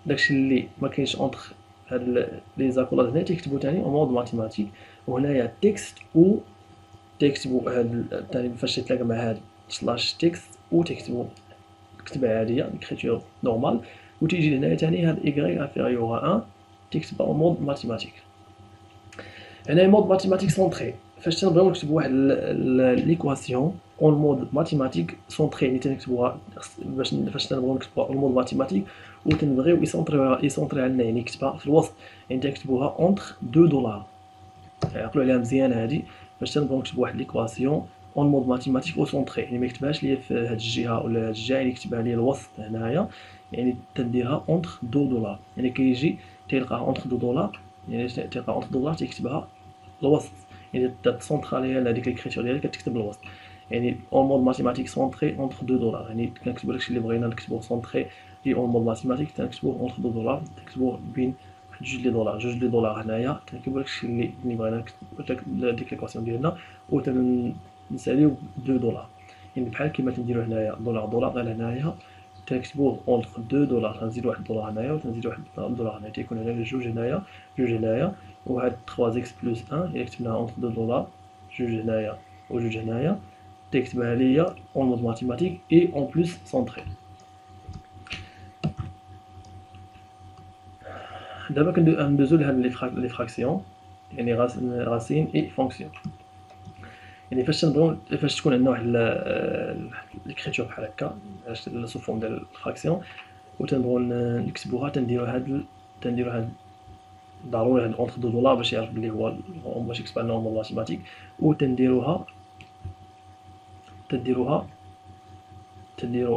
داكشي اللي ما كاينش اونتر هاد لي زاكولات هنا تيكتبوا ثاني اون مود ماتيماتيك، وهنايا تكست او تيكتبوا هاد ثاني فاش تيتلاقى مع هاد سلاش تكست او تيكتبوا كتابه عاديه écriture نورمال، وتيجي لهنايا ثاني هاد y inférieur à 1 تيكتبها اون مود ماتيماتيك. هنايا مود ماتيماتيك سونطري، فاش تنبغيو نكتبوا واحد ليكواسيون اون مود ماتيماتيك سونطري، يعني تنكتبوها فاش تنبغيو نكتبوها اون مود ماتيماتيك وتنبغيو يسونطري عندنا، يعني يكتبها في الوسط، يعني تنكتبوها اونتر 2 دولار. عقلوا عليها مزيان هادي، فاش تنبغيو نكتبوا واحد ليكواسيون اون مود ماتيماتيك او سونطري، يعني ما يكتبهاش ليا في هاد الجهه ولا هاد الجهه، يعني يكتبها ليا الوسط هنايا، يعني تنديرها اونتر 2 دولار، يعني كيجي تيلقاها اونتر 2 دولار، يعني تلقى اونتر دولار تيكتبها الوسط، يعني تسونطراليها لهاديك ليكريتور ديالك كتكتب الوسط، يعني اون مود ماتيماتيك سونطري اونتر 2 دولار، يعني كنكتبوا داكشي اللي بغينا نكتبوه سونطري لي اون مود ماتيماتيك تنكتبوه اونتر 2 دولار، تكتبوه بين جوج لي دولار، هنايا تنكتبوا داكشي اللي بغينا نكتبوا ديك ليكواسيون ديالنا، و تنساليو 2 دولار، يعني بحال كيما تنديرو هنايا دولار غير هنايا تنكتبوه اونتر 2 دولار، تنزيدو واحد دولار هنايا وتنزيدو واحد دولار هنايا، تيكون هنا جوج هنايا، وهاد 3x بلس 1 الا كتبناها اونتر 2 دولار، جوج هنايا وجوج هنايا، تكتبها ليا اون مود ماتيماتيك اي اون بلس سونطري. دابا كندوزو لهاد لي فراكسيون، يعني راسين اي فونكسيون، يعني فاش تكون عندنا واحد ليكريتور بحال هكا سو فورم ديال الفراكسيون وتنبغيو نكتبوها، تنديرو هاد ضروري هاد اونتر دو دولار باش يعرف بلي هو باش يكتبها لنا اون ماتيماتيك، و تنديرو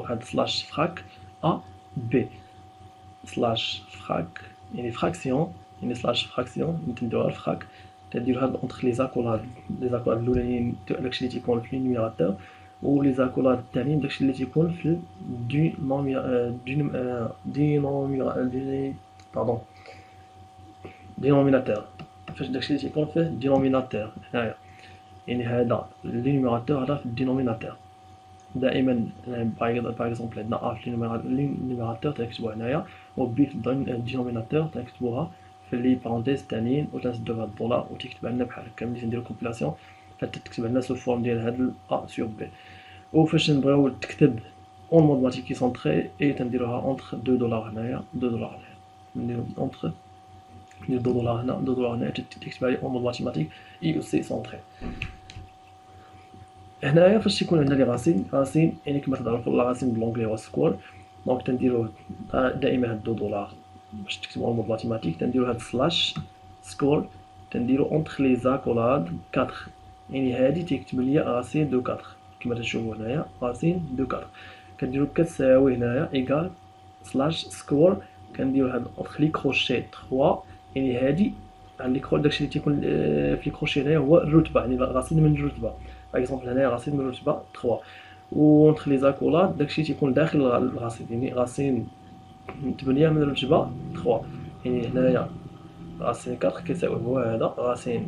هاد سلاش فراك ا بي سلاش فراك، يعني فراكسيون، يعني سلاش فراكسيون تنديروها الفراك، تنديرو هاد اونتر لي زاكولاد الاولانيين داكشي اللي تيكون في النيميراتور، و لي زاكولاد الثانيين داكشي اللي تيكون في دينوميناتور، فاش داكشي اللي تيكون فيه دينوميناتور هنايا، يعني هذا النيميراتور هذا في الدينوميناتور دائما. باغ اكزومبل عندنا ا في النيميراتور تنكتبوها هنايا، و بي في الدينوميناتور تنكتبوها في لي بارونتيز الثانيين، وتنزيدو هاد الدولار وتيكتب لنا بحال هكا. ملي تنديرو كومبيلاسيون فتكتب لنا سو فورم ديال هاد ا سور بي. وفاش نبغيو تكتب اون مود ماتيكي سونطري اي تنديروها اونتر 2 دولار هنايا، 2 دولار هنايا، نديرو اونتر ندير 2 دولار هنا 2 دولار هنا، تكتبها لي اون مود ماتيماتيك اي او سي سونطري. هنايا فاش تيكون عندنا لي راسين يعني كما تعرفوا لا راسين بالونجلي هو سكوير، دونك تنديرو دائما هاد 2 دولار باش تكتبوا اون مود ماتيماتيك، تنديرو هاد سلاش سكور، تنديرو اونتر لي زاكولاد 4، يعني هادي تيكتب ليا راسين دو 4 كما تشوفوا هنايا راسين دو 4، كديرو كتساوي هنايا ايكال سلاش سكور كنديرو هاد اونتر لي كروشي 3، يعني هادي عند لي داكشي اللي تيكون في لي كروشي هنايا هو الرتبه، يعني غاسين من الرتبه. باغ اكزومبل هنايا غاسين من الرتبه 3، و اونتر لي زاكولاد داكشي تيكون داخل الغاسين، يعني غاسين 8 من الرتبه 3، يعني هنايا غاسين 4 كيساوي هو هذا غاسين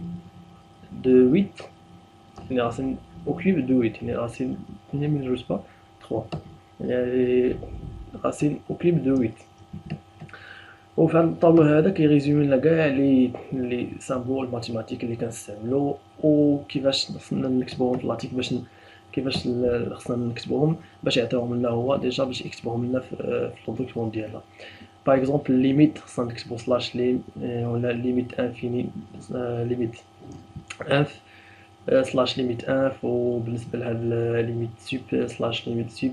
دو 8، يعني غاسين اوكيب دو 8، يعني غاسين 8 من الرتبه 3، يعني غاسين اوكيب دو 8. وفي هاد الطابلو هذا كيريزومي لنا كاع لي سامبول ماتيماتيك اللي كنستعملو، وكيفاش خصنا نكتبوهم في لاتيك، كيفاش خصنا نكتبوهم باش يعطيوهم لنا هو ديجا باش يكتبوهم لنا في الدوكيمون ديالنا. باغ اكزومبل ليميت خصنا نكتبو سلاش ليم، ولا ليميت انفيني ليميت انف سلاش ليميت انف. وبالنسبه لهاد ليميت سوب سلاش ليميت سوب،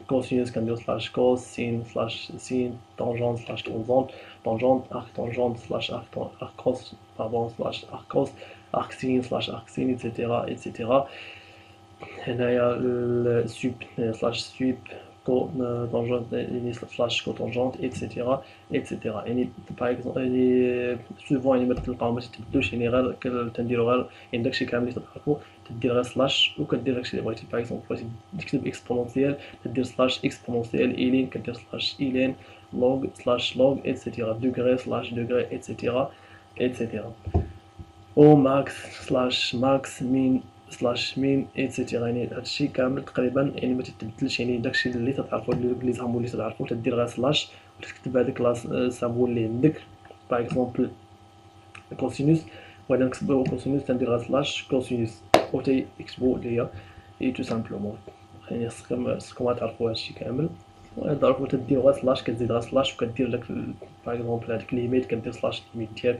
كوسينوس كندير سلاش كوس، سين سلاش سين، طونجونت سلاش طونجونت، طونجونت ارك طونجونت سلاش ارك كوس باردون سلاش ارك كوس، ارك سين سلاش ارك سين، ايتترا ايتترا. هنايا السوب سلاش سوب طونجونت يعني سلاش كوطونجونت ايتترا ايتترا. يعني باغ اكزومبل يعني سوفون يعني ما تلقاو ما تتبدلوش، يعني غير تنديرو غير يعني داكشي كامل اللي تعرفو تدير غير سلاش وكدير داكشي اللي بغيتي. باغ اكزومبل بغيتي تكتب اكسبونونسيال تدير سلاش اكسبونونسيال، ايلين كدير سلاش ايلين، لوغ سلاش لوغ ايتترا، دوغري سلاش دوغري ايتترا ايتترا. او ماكس سلاش ماكس، مين سلاش مين ايتترا. يعني هادشي كامل تقريبا يعني ما تتبدلش، يعني داكشي اللي تتعرفو لي زامبول اللي تتعرفو تدير غير سلاش وتكتب هذاك السامبول اللي عندك. باغ اكزومبل كوسينوس، بغينا نكتبو كوسينوس تندير غير سلاش كوسينوس وتيكتبو ليا اي تو سامبلومون. يعني خصكم تعرفو هادشي كامل، تعرفو تدير غير سلاش كتزيد غير سلاش وكدير داك باغ اكزومبل هاديك ليميت كدير سلاش ليميت ديالك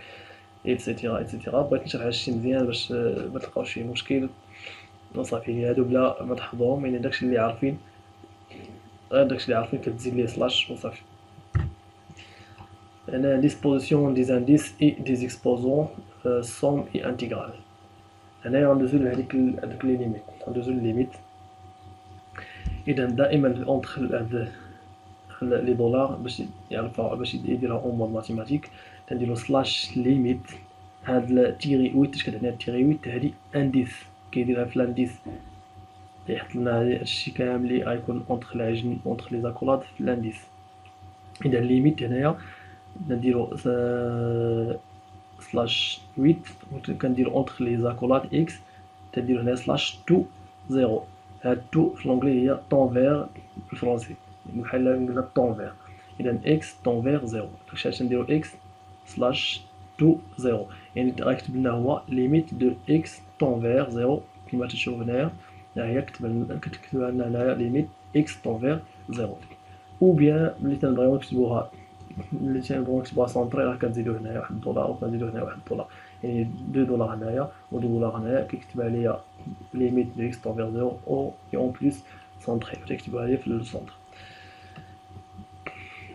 ايتترا ايتترا. بغيت نشرح هادشي مزيان باش ما تلقاوش شي مشكل وصافي. هادو بلا ما تحفظوهم، يعني داكشي اللي عارفين غير داكشي اللي عارفين كتزيد ليه سلاش وصافي. هنا disposition des indices et des exposants, somme et intégrale. هنايا غندوزو لهاديك لي ليميت، غندوزو لليميت. اذا دائما اونتر هاد لي دولار باش يعرفوا باش يديرها اون مود ماتيماتيك تنديرو سلاش ليميت. هاد تيري 8 اش كتعني هاد تيري 8؟ هادي انديس كيديرها في الانديس، يحط لنا هادشي كامل اللي غيكون اونتر العجن اونتر لي زاكولاد في الانديس. اذا ليميت هنايا نديرو سلاش 8 وكنديرو اونتر لي زاكولاد اكس تديرو هنا سلاش تو زيرو. هاد تو في لونجلي هي طون فير بالفرنسي، بحال قلنا طون فير. اذا اكس طون فير زيرو، داكشي علاش نديرو اكس سلاش تو زيرو، يعني غيكتب لنا هو ليميت دو اكس طون فير زيرو كيما تشوف هنايا. هي كتكتب لنا هنايا ليميت اكس طون فير زيرو. او بيان ملي تنبغيو نكتبوها اللي تنبغيو نكتبوها سونطري راه كنزيدو هنايا واحد الدولار وكنزيدو هنايا واحد الدولار، يعني دو دولار هنايا و دو دولار هنايا كيكتبها ليا ليميت دو اكس طون فير زيرو او اون بليس سونطري تيكتبوها ليا في السونطر.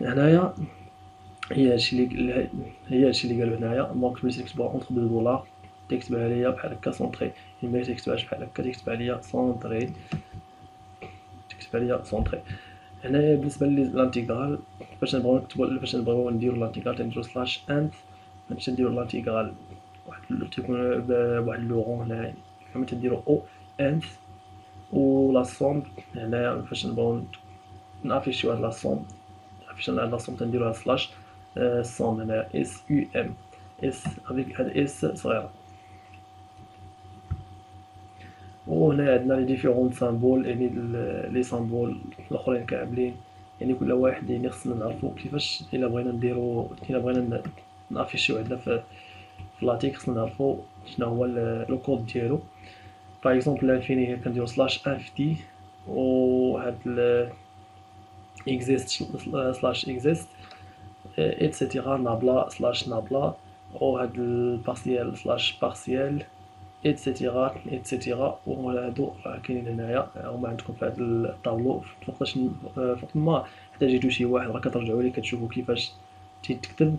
هنايا هي هادشي اللي قالو هنايا. دونك ملي تكتبوها اونتر دو دولار تيكتبها ليا بحال هكا سونطري، ملي تيكتبهاش بحال هكا تيكتبها ليا سونطري، تكتبها ليا سونطري. هنايا بالنسبه للانتيغرال باش نبغيو نديرو الانتيغرال تنديرو سلاش انت باش نديرو الانتيغرال واحد تيكون بواحد لوغون هنايا كما تديرو او انت. و لا سوم هنايا فاش نبغيو نافيشيو هاد لا سوم، فاش لا سوم تنديروها سلاش سوم هنايا اس يو ام اس افيك هاد اس صغيره. وهنا عندنا لي ديفيرون سامبول، يعني لي سامبول الاخرين كاملين، يعني كل واحد يعني خصنا نعرفو كيفاش الا بغينا نافيشيو عندنا في لاتيك خصنا نعرفو شنو هو لو كود ديالو. باغ اكزومبل الانفيني هي كنديرو سلاش انفيني، و هاد اكزيست سلاش اكزيست ايتترا نابلا سلاش نابلا، و هاد البارسيال سلاش بارسيال ايتترا ايتترا. وهما هادو راه كاينين هنايا هما عندكم في هاد الطابلو. فوقت ما احتاجيتو شي واحد راه كترجعوا ليه كتشوفوا كيفاش تكتب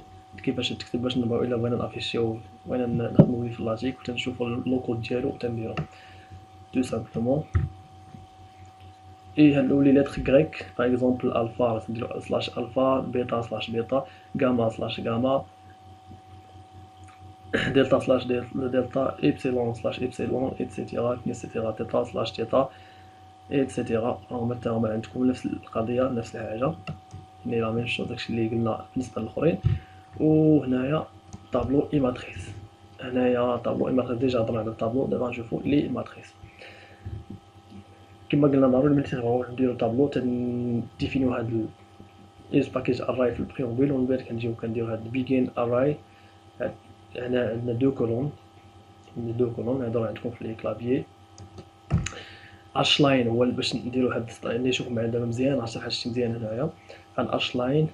باش نبغيو الا بغينا نافيشيو بغينا نخدمو بيه في لاتيك وتنشوفوا لو كود ديالو وتنديرو تو سامبلومون. اي هادو لي لتر غريك باغ اكزومبل الفا نديرو سلاش الفا، بيتا سلاش بيتا، غاما سلاش غاما، دلتا سلاش دلتا، إبسيلون سلاش إبسيلون، إتسيتيرا إتسيتيرا، تيتا سلاش تيتا، إتسيتيرا. هما عندكم نفس القضية نفس الحاجة، يعني لا ميم شوز داكشي اللي قلنا بالنسبة للآخرين. وهنايا طابلو إي ماتريس، هنايا طابلو إي ماتريس ديجا هضرنا على الطابلو، دابا نشوفو لي ماتريس. كما قلنا ضروري ملي تنبغيو نديرو طابلو تنديفينيو هاد إيز باكيج أراي في البريموبيل، ومن بعد كنديرو هاد بيجين أراي. هنا عندنا دو كولون، هادو عندكم في لي كلافيي. اش لاين هو باش نديرو هاد اللي نشوفو معايا دابا مزيان، عرفت حاجتي مزيان هنايا. اش لاين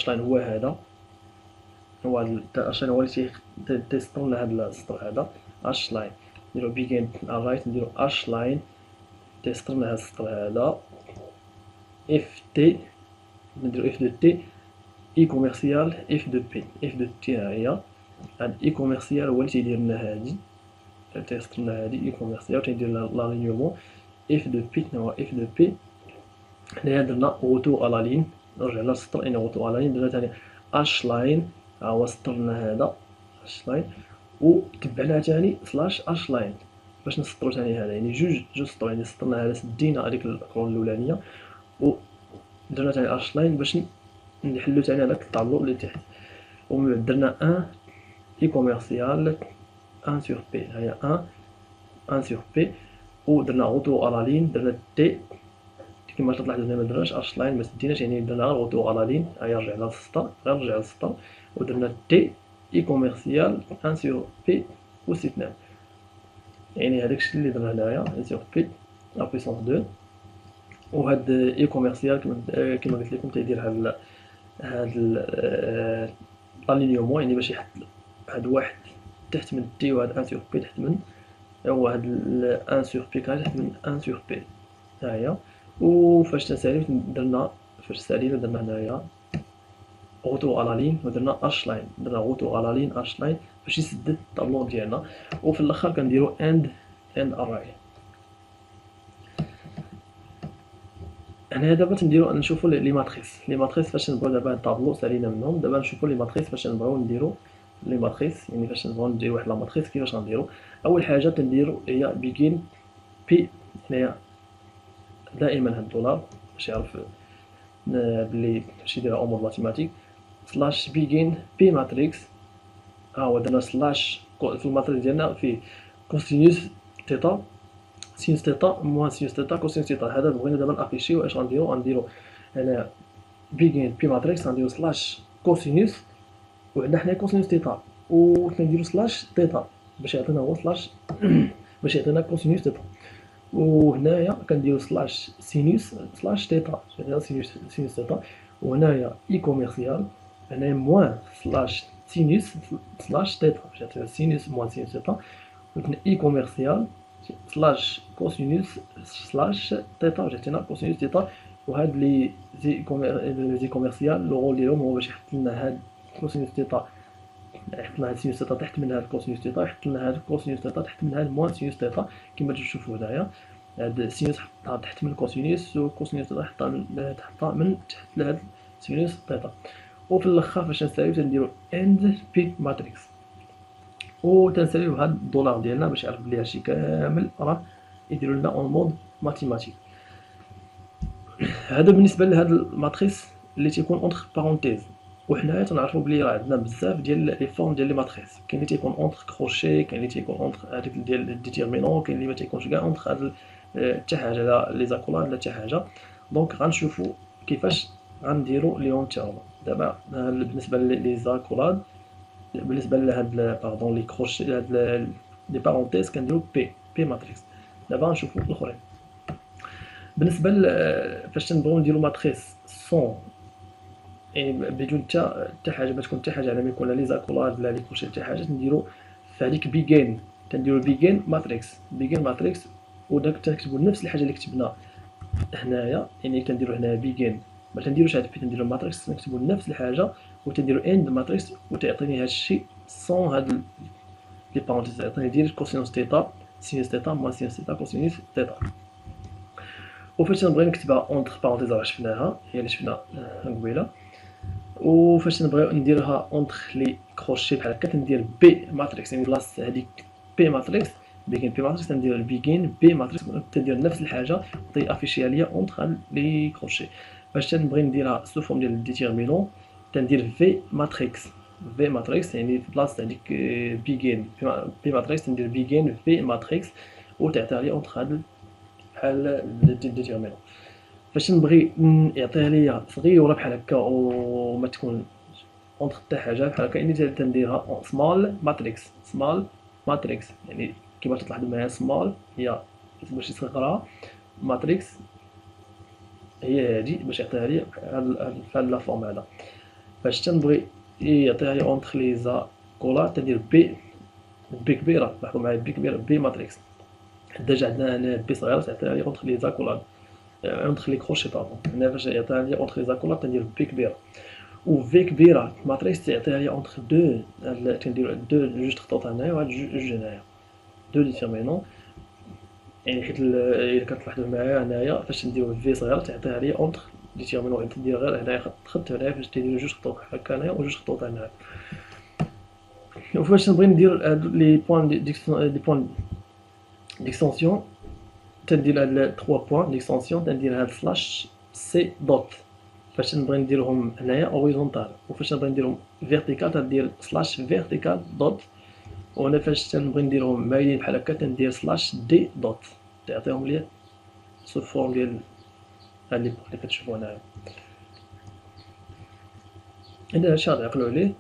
هو هذا، هو اش لاين هو اللي تيسطر لنا هاد السطر هذا. اش لاين نديرو بيجين ارايت، نديرو اش لاين تيسطر لنا هاد السطر هذا. اف تي نديرو اف دو تي، اي كوميرسيال اف دو بي. اف دو تي هي هاد اي كوميرسيال هو اللي تيدير لنا هادي، تيسطر لنا هادي اي كوميرسيال، وتيدير لنا لالينيومون اف دو بي. هو اف دو بي. حنايا درنا غوتو على لين، رجعنا للسطر ان غوتو على لين، درنا ثاني اش لاين، ها هو سطرنا هذا اش لاين، وتبعناه ثاني سلاش اش لاين باش نسطرو ثاني هذا، يعني جوج سطور، يعني سطرنا هذا سدينا هذيك الكرون الاولانيه، ودرنا ثاني اش لاين باش نحلو ثاني هذاك الطابلو اللي تحت. ومن بعد درنا ان اي كوميرسيال ان سور بي، هيا ان سور بي، ودرنا غوتو على لين، درنا تي كما تلاحظوا هنا ما درناش اش لاين، ما سديناش، يعني درنا غير غوتو على لين. هيا رجعنا للسطر، غير رجع للسطر، ودرنا تي اي كوميرسيال ان سور بي وسيتنا، يعني هذاك الشيء اللي درنا هنايا ان سور بي لا بويسونس 2. وهاد اي كوميرسيال كما قلت لكم تيدير هاد الالينيومون، يعني باش يحط هاد واحد تحت من تي، وهاد ان سور بي تحت من، هو هاد ان سور بي كاع تحت من ان سور بي. ها هي. وفاش تنساليو درنا فاش سالينا درنا هنايا غوتو على لين، ودرنا اش لاين، درنا غوتو على لين اش لاين باش يسدد الطابلو ديالنا. وفي الاخر كنديرو اند اراي. هنا دابا تنديرو نشوفو لي ماتريس فاش نبغيو دابا الطابلو سالينا منهم، دابا نشوفو لي ماتريس فاش نبغيو نديرو لي ماتريس، يعني فاش نبغيو نديرو واحد لا ماتريس كيفاش غنديرو. اول حاجه تنديرو هي بيجين بي، هنايا دائما هاد الدولار باش يعرف بلي باش يدير امور ماتيماتيك، سلاش بيجين بي ماتريكس. ها هو درنا سلاش في الماتريكس ديالنا فيه كوسينوس تيتا، سينوس تيتا موان سينوس تيتا كوسينوس تيتا. هذا بغينا دابا نافيشيو. اش غنديرو هنا بيجين بي ماتريكس، غنديرو سلاش كوسينوس، وعندنا حنا كوسينوس تيتا، وكنديرو سلاش تيتا باش يعطينا هو سلاش باش يعطينا كوسينوس تيتا. وهنايا كنديرو سلاش سينوس سلاش تيتا، هذا سينوس تيتا. وهنايا اي كوميرسيال، هنايا موان سلاش سينوس سلاش تيتا باش يعطينا سينوس موان سينوس تيتا. وعندنا اي كوميرسيال سلاش كوسينوس سلاش تيتا باش يعطينا كوسينوس تيتا. وهاد لي زي كوميرسيال لو رول ديالهم هو باش يحط لنا هاد كوسينوس تيتا، يحط لنا هاد سينوس تيتا تحت من هاد كوسينوس تيتا، يحط لنا هاد كوسينوس تيتا تحت من هاد موان سينوس تيتا كما تشوفوا هنايا. هاد سينوس حطها تحت من كوسينوس، وكوسينوس تيتا حطها من تحت لهاد سينوس تيتا. وفي الاخر فاش نساليو تنديرو اند بي ماتريكس، وتنساليو هاد الدولار ديالنا باش يعرف بلي هادشي كامل راه يديروا لنا اون مود ماتيماتيك. هذا بالنسبه لهاد الماتريس اللي تيكون اونتر بارونتيز. وحنايا تنعرفوا بلي راه عندنا بزاف ديال لي فورم ديال لي ماتريس، كاين اللي تيكون اونتر كروشي، كاين اللي تيكون اونتر هذاك ديال الديتيرمينون، كاين اللي ما تيكونش كاع اونتر هاد حتى حاجه، لا لي زاكولاد لا حتى حاجه. دونك غنشوفوا كيفاش غنديروا ليهم حتى هما. دابا بالنسبه لي زاكولاد، بالنسبه لهاد باردون لي كروشي، هاد لي بارونتيز كنديروا بي ماتريكس. دابا نشوفوا الاخرين. بالنسبه فاش تنبغيو نديرو ماتريس سون، يعني بدون حتى حاجه، ما تكون حتى حاجه على ما يكون لا لي زاكولاد لا لي كروشي حتى حاجه، تنديرو في هذيك بيجين، تنديرو بيجين ماتريكس، وداك تكتبوا نفس الحاجه اللي كتبنا هنايا، يعني كنديرو هنا بيجين، ما تنديروش هاد تنديرو ماتريكس، نكتبوا نفس الحاجه وتنديرو اند ماتريكس، وتعطيني هاد الشيء سون هاد لي بارونتيز، تعطيني ديريكت كوسينوس تيتا سينوس تيتا موان سينوس تيتا كوسينوس تيتا. وفاش تنبغي نكتبها اونتر بارونتيز راه شفناها هي اللي شفنا قبيله. وفاش نبغيو نديرها اونتر لي كروشي بحال هكا تندير بي ماتريكس، يعني بلاصه هذيك بي ماتريكس بيجين بي ماتريكس تندير بيجين بي ماتريكس تندير نفس الحاجه تي افيشيها ليا اونتر لي كروشي. باش تنبغي نديرها سو فورم ديال ديتيرمينون تندير في ماتريكس في ماتريكس، يعني في بلاصه هذيك بيجين بي ماتريكس تندير بيجين في ماتريكس وتعطيها لي اونتر هاد بحال ديتيرمينون. فاش نبغي يعطيها ليا صغيره بحال هكا وما تكون اونتر حتى حاجه بحال هكا، اني تنديرها سمول ماتريكس سمول ماتريكس، يعني كيما تلاحظوا معايا سمول هي باش يصغرها ماتريكس هي هادي باش يعطيها لي بحال لا فورم هذا. فاش تنبغي يعطيها لي اونتر لي زاكولات تندير بي كبيره، لاحظوا معايا بي كبيره بي ماتريكس. ديجا عندنا هنا بي صغيره تعطيها لي اونتر لي زاكولات اونتر لي كروشي باردون. هنا فاش يعطيها لي اونتر لي زاكولات تندير بي كبيره، و في كبيره ماتريكس تعطيها لي اونتر دو تندير دو جوج خطوط هنايا وهاد جوج هنايا دو ديتيرمينون. يعني حيت الا كتلاحظوا معايا هنايا فاش نديرو في صغيره تعطيها لي اونتر ديتيرمينون، تدير غير هنايا خط هنايا فاش تدير جوج خطوط هكا هنايا وجوج خطوط هنايا. وفاش نبغي ندير هادو لي بوين ديكستونسيون تندير هاد 3 بوين ديكستونسيون تندير هاد سلاش سي دوت فاش نبغي نديرهم هنايا اوريزونتال، وفاش نبغي نديرهم فيرتيكال تندير سلاش فيرتيكال دوت، وهنا فاش تنبغي نديرهم مايلين بحال هكا تندير سلاش دي دوت تعطيهم لي سو فورم ديال هاد لي بوين اللي كتشوفوا هنايا. هذا هادشي غادي نعقلو عليه.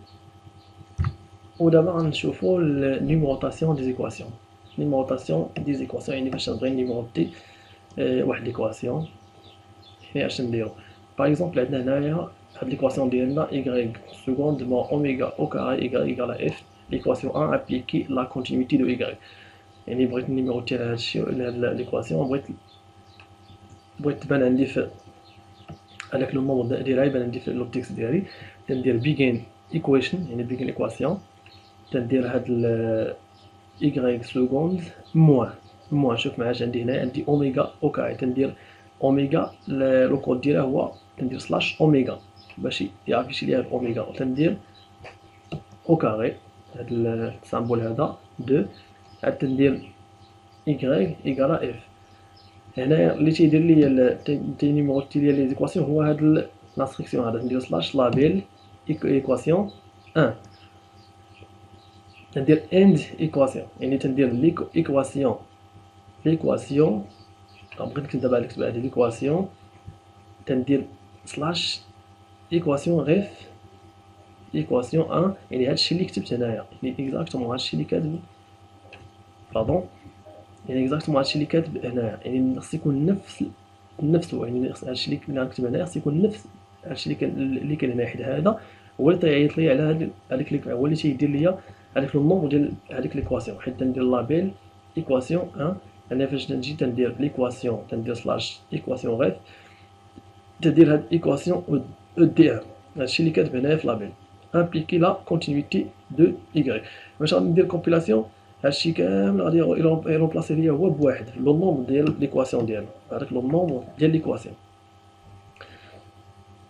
ودابا غنشوفو النيميروطاسيون دي زيكواسيون. نيميروطاسيون دي زيكواسيون يعني فاش نبغي نيميروطي واحد ليكواسيون يعني اش نديرو. باغ اكزومبل عندنا هنايا هاد ليكواسيون ديالنا y سكوند مون اوميغا او كاري y ايكال اف ليكواسيون 1 ابليكي لا كونتينيتي دو y. يعني بغيت نيميروتي هادشي ليكواسيون بغيت تبان عندي في هذاك لو نومبر ديالها يبان عندي في لوبتيكس ديالي تندير بيجين ايكويشن يعني بيجين ايكواسيون تندير هاد y سكوند موان شوف معايا عندي هنا عندي اوميغا او كاري تندير اوميغا لو كود ديالها هو تندير سلاش اوميغا باش يافيشي ليا الاوميغا وتندير او كاري هاد السامبول هذا 2 عاد تندير y ايكال اف. هنايا اللي تيدير ليا تينيميروتي ليا لي زيكواسيون هو هاد لانستركسيون هذا ندير سلاش لابيل ايكواسيون 1 تندير اند ايكواسيون يعني تندير ليكواسيون بغيت نكتب دابا نكتب هادي ليكواسيون تندير سلاش ايكواسيون غيف ايكواسيون 1 يعني هادشي اللي كتبت هنايا يعني اكزاكتومون هادشي اللي كاتب باردون يعني اكزاكتومون هادشي اللي كاتب هنايا يعني خص يكون نفس يعني هادشي اللي كنكتب هنايا خص يكون نفس هادشي اللي كاين هنايا، حيت هذا هو اللي تيعيط لي على هذيك هو اللي تيدير ليا هذاك لو نومبر ديال هذيك ليكواسيون. حيت تندير لابيل ايكواسيون 1 انا فاش نجي تندير ليكواسيون تندير سلاش ايكواسيون غيف تدير هاد ايكواسيون او دي 1 هادشي اللي كاتب هنايا في لابيل امبليكي لا كونتينيتي دو y. باش غادي ندير كومبيلاسيون هادشي كامل غادي يرومبلاسي ليا هو بواحد لو نومبر ديال ليكواسيون ديالو هذاك لو نومبر ديال ليكواسيون.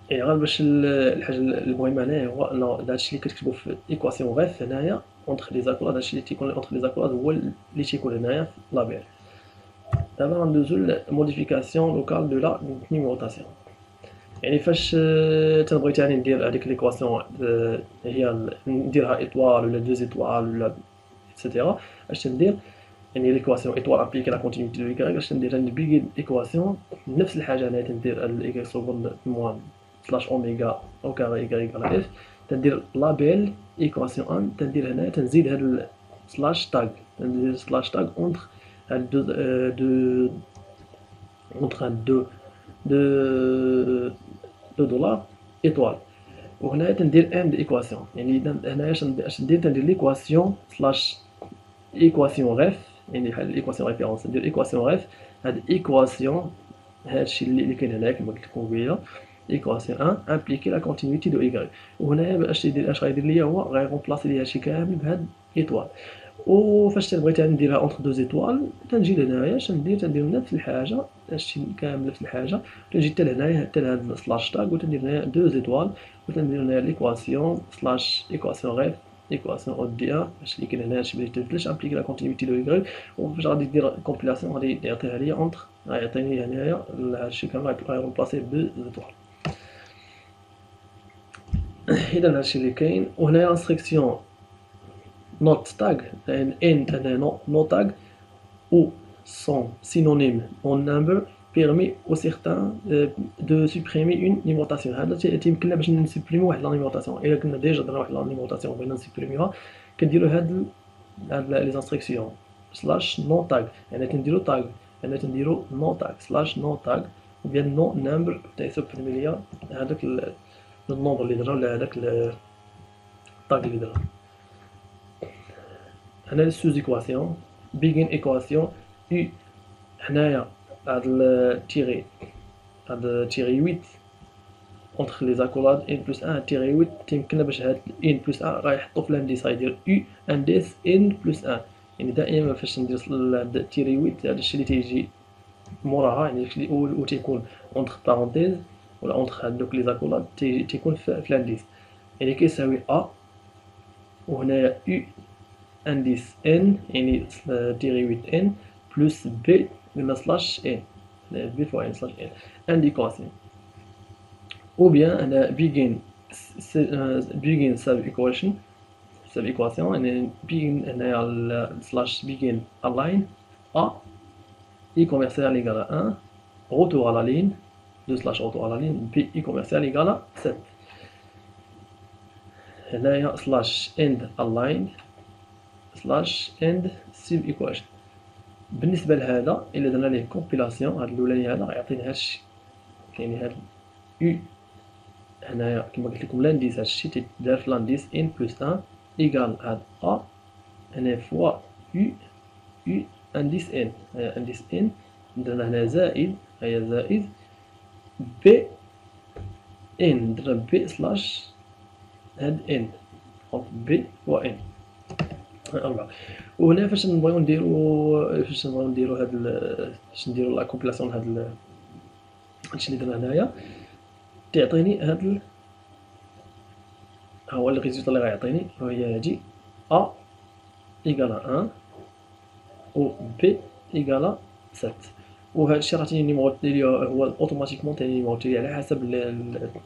يعني غير باش الحاجه المهمه هنايا هو انه هادشي اللي كتكتبو في ايكواسيون غيف هنايا اونتر لي زاكولاد هادشي اللي تيكون اونتر لي زاكولاد هو اللي تيكون هنايا في لابيل. دابا غندوزو لموديفيكاسيون لوكال دو لا نيميروطاسيون. يعني فاش تنبغي تاني ندير هذيك ليكواسيون هي نديرها ايطوال ولا دوز ايطوال ولا اكسيتيرا اش تندير يعني ليكواسيون ايطوال ابليكي لا كونتينيتي دو y اش تندير بيجي ايكواسيون نفس الحاجه هنايا تندير ال y سكوند موان سلاش اوميغا او كاري y ايكال اف تندير لابيل ايكواسيون 1 تندير هنا تنزيد هاد سلاش تاغ تندير سلاش تاغ اونتر هاد دو اونتر هاد دو دولار ايطوال. وهنا تندير اند ايكواسيون يعني هنايا اش ندير تندير ليكواسيون سلاش ايكواسيون غيف يعني بحال الايكواسيون ريفيرونس ندير ايكواسيون غيف هاد ايكواسيون هادشي اللي كاين هنايا كما قلت لكم قبيله ايكواسيون 1 امبليكي لا كونتينيتي دو y. وهنايا اش غيدير ليا هو غيرومبلاسي ليا هادشي كامل بهاد ايطوال. وفاش تنبغي تنديرها اونتر دو زيتوال تنجي لهنايا تندير نفس الحاجه، هادشي كامل نفس الحاجه، تنجي حتى لهنايا حتى لهاد سلاش تاغ وتندير هنايا دو زيتوال وتندير هنايا ليكواسيون سلاش ايكواسيون غير ايكواسيون او دي ان، هادشي اللي كاين هنا هادشي اللي تبدلش امبليكي لا كونتينيتي دو يغري. وفاش غادي دير كومبيلاسيون غادي يعطيها ليا اونتر، غيعطيني هنايا هادشي كامل غيرومبلاسي ب زيتوال. اذا هادشي اللي كاين. وهنايا انستركسيون not tag, no tag ou son synonyme en number permet aux certains de supprimer une numérotation. هذا تيمكن لنا باش نسبريميو واحد لا نيميروطاسيون. الا كنا ديجا درنا واحد لا نيميروطاسيون بغينا نسبريميوها كنديرو هاد لي زانستركسيون سلاش نو تاغ، يعني تنديرو تاغ، يعني تنديرو نو تاغ سلاش نو تاغ ou bien نو نمبر تيسبريمي ليا هذاك النومبر اللي درنا ولا هذاك التاغ اللي درنا. هنا sous équation begin équation u هنايا هاد التيري هاد تيري 8 entre les accolades n plus 1 تيري 8 تيمكننا باش هاد n plus 1 غيحطو في الانديس، غيدير u انديس n plus 1. يعني دائما فاش ندير تيري 8 هذا الشيء اللي تيجي موراها، يعني داكشي اللي تيكون اونتر بارونتيز ولا اونتر هادوك لي زاكولاد تيكون في الانديس، يعني كيساوي a وهنايا u indice n يعني تيري 8 n plus b قلنا سلاش n b فوا n سلاش n indication. ou bien هنا begin sub equation يعني begin هنايا سلاش begin align a i commercial égale à 1 retour à la ligne 2 slash retour à la ligne b i commercial égale à 7. هنايا slash end align سلاش اند سيب ايكويشن. بالنسبه لهذا الا درنا ليه كومبيلاسيون هذا الاولاني هذا غيعطينا هادشي، يعني هاد يو هنايا كما قلت لكم لانديس هادشي تيدار في لانديس ان بلس 1 ايكال هاد ا هنا فوا يو انديس ان، انديس ان درنا هنا زائد، هيا زائد بي ان درنا بي سلاش هاد ان دونك بي فوا ان 4. وهنا فاش نبغيو نديرو هاد باش نديرو لا كومبيلاسيون هاد هادشي اللي درنا هنايا تيعطيني هاد ها هو الريزولتا اللي غيعطيني وهي هادي ا ايكالا 1 و بي ايكالا 7. وهذا الشيء راه تيني النيميرو ديالي هو اوتوماتيكمون تيني النيميرو ديالي على حسب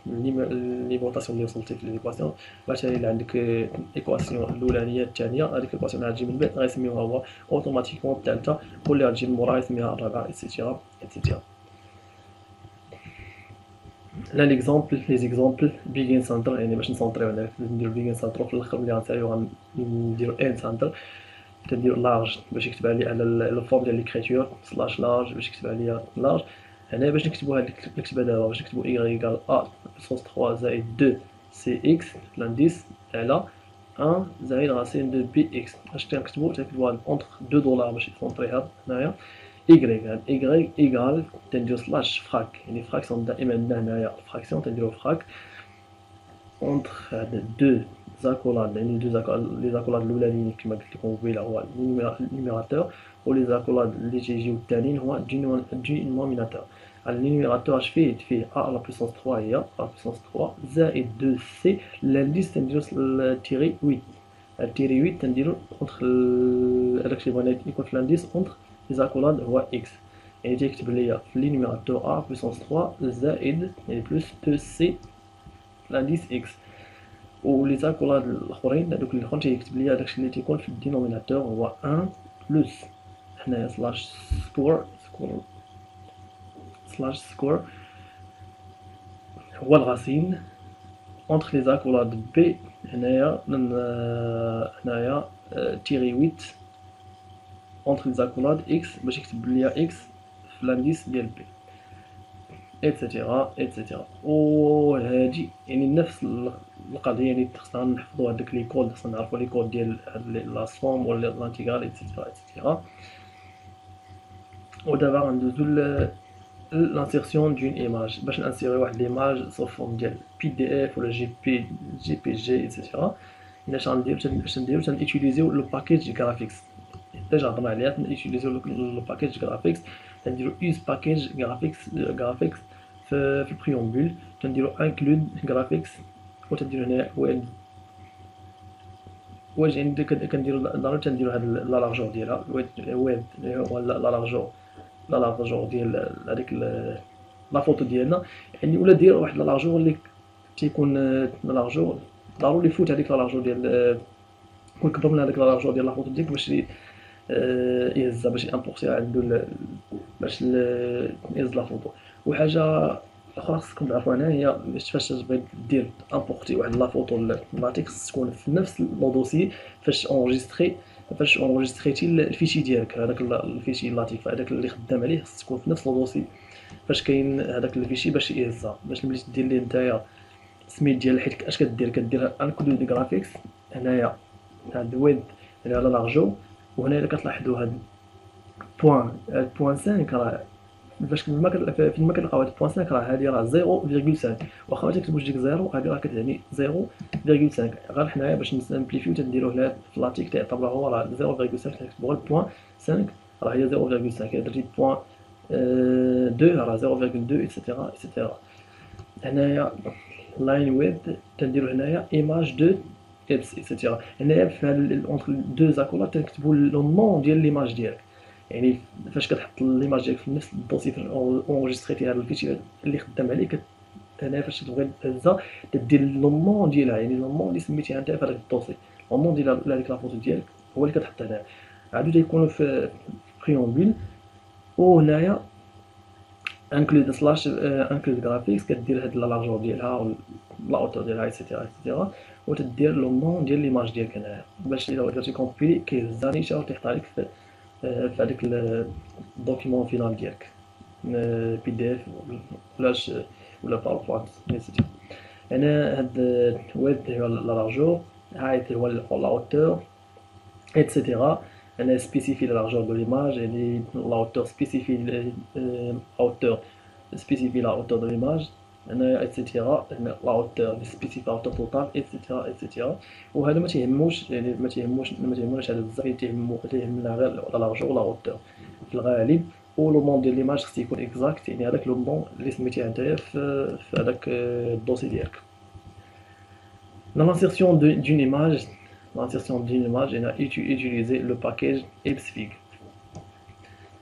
النيميروطاسيون اللي وصلتي في ليكواسيون. مثلا الا عندك ايكواسيون الاولانيه الثانيه هذيك الايكواسيون اللي غتجي من بعد غيسميوها هو اوتوماتيكمون الثالثه، واللي غتجي من موراها يسميها الرابعه ايتترا ايتترا. هنا ليكزومبل لي زيكزومبل بيغين سنتر، يعني باش نسونطريو هنا نديرو بيغين سنتر في الاخر ملي غنساليو غنديرو ان سنتر تندير لارج باش يكتبها لي على الفورم ديال ليكريتور سلاش لارج باش يكتبها لي لارج. هنا باش نكتبوها نكتبها دابا باش نكتبو y ايكال ا بوسونس 3 زائد 2 سي اكس لانديس على 1 زائد راسين دو بي اكس. اش تنكتبوها اونتر دو دولار باش يسونطريها هنايا y هاد y ايكال تنديرو سلاش فراك، يعني فراكسيون دائما عندنا هنايا فراكسيون تنديرو فراك اونتر هاد دو زاكولاد، يعني لي زاكولاد الاولانيين كما قلت لكم قبيله هو النيميراتور، ولي زاكولاد اللي تيجيو الثانيين هو دينوميناتور. النيميراتور اش فيه ا على بويسونس 3 هي ا بويسونس 3 زائد 2 سي لانديس تنديرو تيري 8. التيري 8 تنديرو اونتر هذاك اللي بغينا يكون في لانديس اونتر لي زاكولاد هو اكس، يعني تيكتب ليا في النيميراتور ا بويسونس 3 زائد يعني بلس 2 سي لانديس اكس. ولي زاكولاد الاخرين هذوك الاخرين تيكتب لي داكشي اللي تيكون في الدينوميناتور هو 1 بلس هنايا سلاش سكور سلاش سكور هو الغاسين اونتر لي زاكولاد بي هنايا تيري 8 اونتر لي زاكولاد اكس باش يكتب لي اكس في لانديس ديال بي ايتترا ايتترا. وهادي يعني نفس القضيه اللي خصنا نحفظوا هذاك لي كود، خصنا نعرفوا لي كود ديال لا سوم ولا لانتيغرال ايتترا ايتترا. ودابا غندوزو لانسيرسيون دون ايماج باش نانسيري واحد ليماج سو فورم ديال بي دي اف ولا جي بي جي ايتترا. باش نديرو تنيتيليزيو لو باكيج جرافيكس. ديجا هضرنا عليها، تنيتيليزيو لو باكيج جرافيكس، تنديرو يوز باكيج جرافيكس في البريومبول، تنديرو انكلود جرافيكس، وتنديرو هنا واش عندي كنديرو ضروري تنديرو هاد لا لارجور ديالها ويب ولا لا لارجور ديال هذيك لا فوتو ديالنا يعني، ولا دير واحد لا لارجور اللي تيكون لا لارجور ضروري يفوت هذيك لا لارجور ديال يكون كبر من هذيك لا لارجور ديال لا فوتو ديالك باش يهزها، باش يامبورتيها عندو باش يهز لا فوتو. وحاجه اخرى خصكم تعرفوا هنا هي فاش تبغي دير امبورتي واحد لا فوتو لاتيكس تكون في نفس لو دوسي فاش اونجستريتي الفيشي ديالك، هذاك الفيشي لاتيف هذاك اللي خدام عليه خص تكون في نفس لو دوسي فاش كاين هذاك الفيشي باش يهزها، باش ملي دير ليه نتايا السميت ديال حيت اش كدير انكلود جرافيكس هنايا هاد ويب على لارجو، وهنا الا كتلاحظوا هاد بوان 5 راه فاش فين ما كنلقاو هاد بوان 5 راه هادي راه 0.5 واخا ما تكتبوش ديك 0 هادي راه كتعني 0.5 غير حنايا باش نسامبليفيو تنديروه هنا في لاتيك تعتبر هو راه 0.5 كنكتبوا غير بوان 5 راه هي 0.5 درتي بوان 2 راه 0.2 اكسيتيرا اكسيتيرا. هنايا لاين ويب تنديرو هنايا ايماج دو ابس اكسيتيرا. هنايا في اونتر دو زاكولات تكتبوا لو نون ديال ليماج ديالك، يعني فاش كتحط ليماج ديالك في نفس الدوسي اونجستريتي هذا الفيتشر اللي خدام عليه هنا فاش تبغي تهزها تدير لو نون ديالها، يعني لو نون اللي سميتيها انت في هذاك الدوسي، لو نون ديال هذيك لا فوتو ديالك هو اللي كتحط هنا. عادو تيكونوا في بريومبول، وهنايا انكلود سلاش انكلود جرافيكس كدير هاد لا لارجور ديالها لا اوتور ديالها ايتترا ايتترا، وتدير لو نون ديال ليماج ديالك هنايا باش الا درتي كومبيلي كيهزها نيشان وتيحطها لك في هذاك الدوكيمون فينال ديالك بي دي اف ولا باوربوينت ايتترا. هنا هاد ويب هو لا لارجور، هايت هو لا اوتور ايتترا. هنا سبيسيفي لا لارجور دو ليماج، يعني لا اوتور سبيسيفي اوتور spécifier la hauteur de l'image, etc. la hauteur spécifier la hauteur totale, etc. وهذا ما تيهموش، يعني ما تيهموناش هذا بزاف، تيهمنا غير لا لارجور ولا هوتور في الغالب. و لو نون ديال ليماج خص يكون اكزاكت، يعني هذاك لو نون اللي سميتيه نتايا في هذاك الدوسي ديالك. L'insertion d'une image, l'insertion d'une image, on a utilisé le package Ipsfig.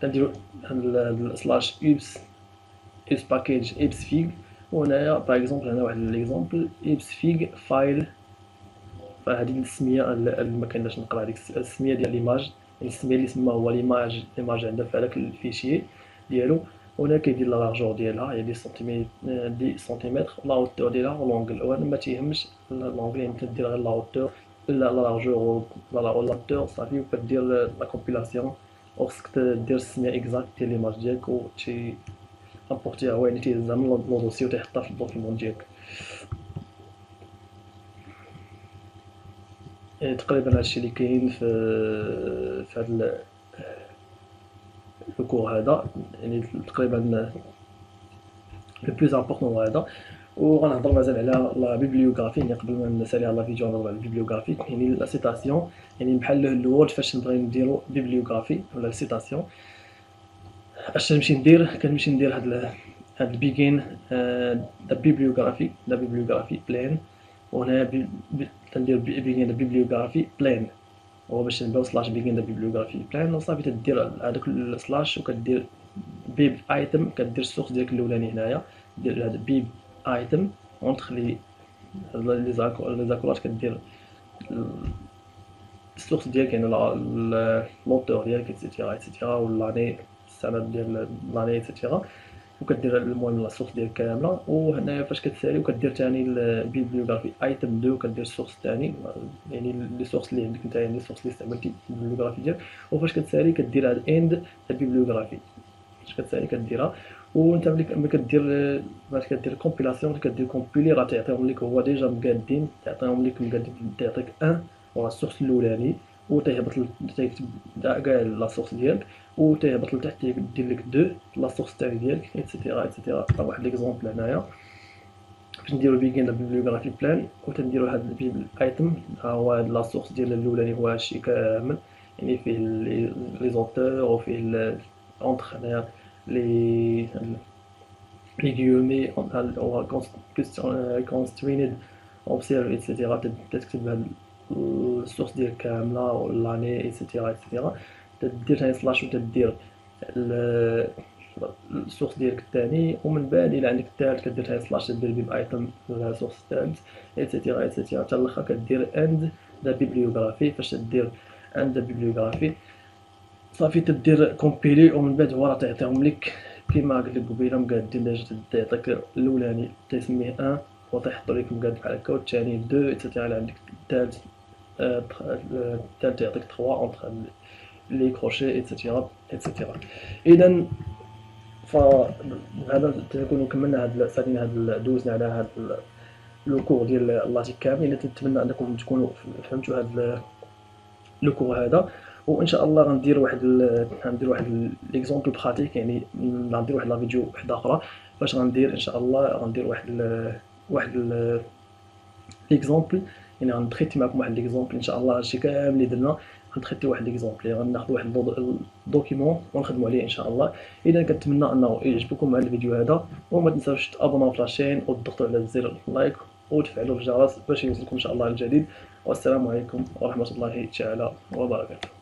نديرو سلاش Ipsfig باكيج Ipsfig، وهنايا باغ اكزومبل هنا واحد ليكزومبل Ipsfig فايل، فهادي السميه اللي ما كايناش نقرا هذيك السميه ديال ليماج، يعني السميه اللي سما هو ليماج عندها في هذاك الفيشي ديالو. وهنا كيدير لا لارجور ديالها هي 10 سنتيمتر، لا هوتور ديالها ولونغل، وانا ما تيهمش لونغل، يعني تدير غير لا هوتور لا لارجور ولا لا هوتور صافي، وكدير لا كومبيلاسيون. وخصك دير السميه اكزاكت ديال ليماج ديالك و امبورتيها هو، يعني تيهزها من لو دوسي وتيحطها في الدوكيمون ديالك. يعني تقريبا هادشي اللي كاين في هاد الكور هذا، يعني تقريبا لو بلوز امبورطون هو هذا. وغنهضر مازال على لا بيبليوغرافي، يعني قبل ما نسالي على لا فيديو نهضر على البيبليوغرافي، يعني لا سيتاسيون، يعني بحال الوورد فاش نبغي نديرو بيبليوغرافي ولا السيتاسيون. اش كنمشي ندير هاد البيجين دا بيبليوغرافي بلان، وهنا تندير بيجين دا بيبليوغرافي بلان، هو باش نبداو سلاش بيجين دا بيبليوغرافي بلان، وصافي تدير هذاك السلاش وكدير بيب ايتم، كدير السورس ديالك الاولاني هنايا، دير هذا بيب ايتم اونتر لي زاكولات، كدير السورس ديالك يعني لوتور ديالك اكسيتيرا واللاني السنه ديال لاني اكسيتيرا، وكدير المهم لا سورس ديالك كامله. وهنايا فاش كتسالي وكدير ثاني البيبليوغرافي ايتم 2 وكدير السورس الثاني، يعني لي سورس اللي عندك نتايا، لي سورس اللي استعملتي البيبليوغرافي ديالك. وفاش كتسالي كدير هاد اند البيبليوغرافي، فاش كتسالي كديرها. وانت ملي كدير كومبيلاسيون كدير كومبيلي راه تيعطيهم لك هو ديجا مقادين، تعطيك ان هو السورس الاولاني، وتيهبط تيكتب كاع لا سورس ديالك، وتيهبط لتحت يدير لك 2 لا سورس الثاني ديالك اكسيتيرا اكسيتيرا. واحد ليكزومبل هنايا باش نديرو بيجين لا بيبليوغرافي بلان، و تنديرو هاد البيبل ايتم هو هاد لا سورس ديال الاولاني هو هادشي كامل، يعني فيه لي زوتور وفيه اونتر هنايا لي لي guillemets on va constrained observe etc. تكتب هاد السورس ديالك كامله والاني etc etc. تدير ثاني سلاش وتدير السورس ديالك الثاني، ومن بعد الى عندك الثالث كدير ثاني سلاش تدير بيب ايتم السورس الثالث etc etc حتى الاخر كدير اند ذا بيبليوغرافي. فاش تدير اند ذا بيبليوغرافي صافي تدير كومبيلي، ومن بعد هو راه تيعطيهم لك كيما قلت لك قبيله مقادين ديجا. تعطيك الاولاني تسميه ان وتيحط لك مقاد بحال هكا، والثاني دو اكسيتيرا. على عندك الثالث الثالث يعطيك 3 اونتر لي كروشي اكسيتيرا اكسيتيرا. اذا فهذا تكون كملنا هاد سالينا هاد دوزنا على هاد لو كور ديال اللاتيك كامل. نتمنى انكم تكونوا فهمتوا هاد لو كور هذا، وان شاء الله غندير واحد ليكزومبل براتيك، يعني غندير واحد لا فيديو وحده اخرى فاش غندير ان شاء الله غندير واحد ليكزومبل، يعني غنتريتي معكم واحد ليكزومبل ان شاء الله. هادشي كامل اللي درنا غنتريتي واحد ليكزومبل، يعني غناخذ واحد الدوكيمون ونخدموا عليه ان شاء الله. اذا كنتمنى انه يعجبكم هذا الفيديو هذا، وما تنساوش تابوناو في لاشين وتضغطوا على زر اللايك وتفعلوا الجرس باش يوصلكم ان شاء الله الجديد. والسلام عليكم ورحمه الله تعالى وبركاته.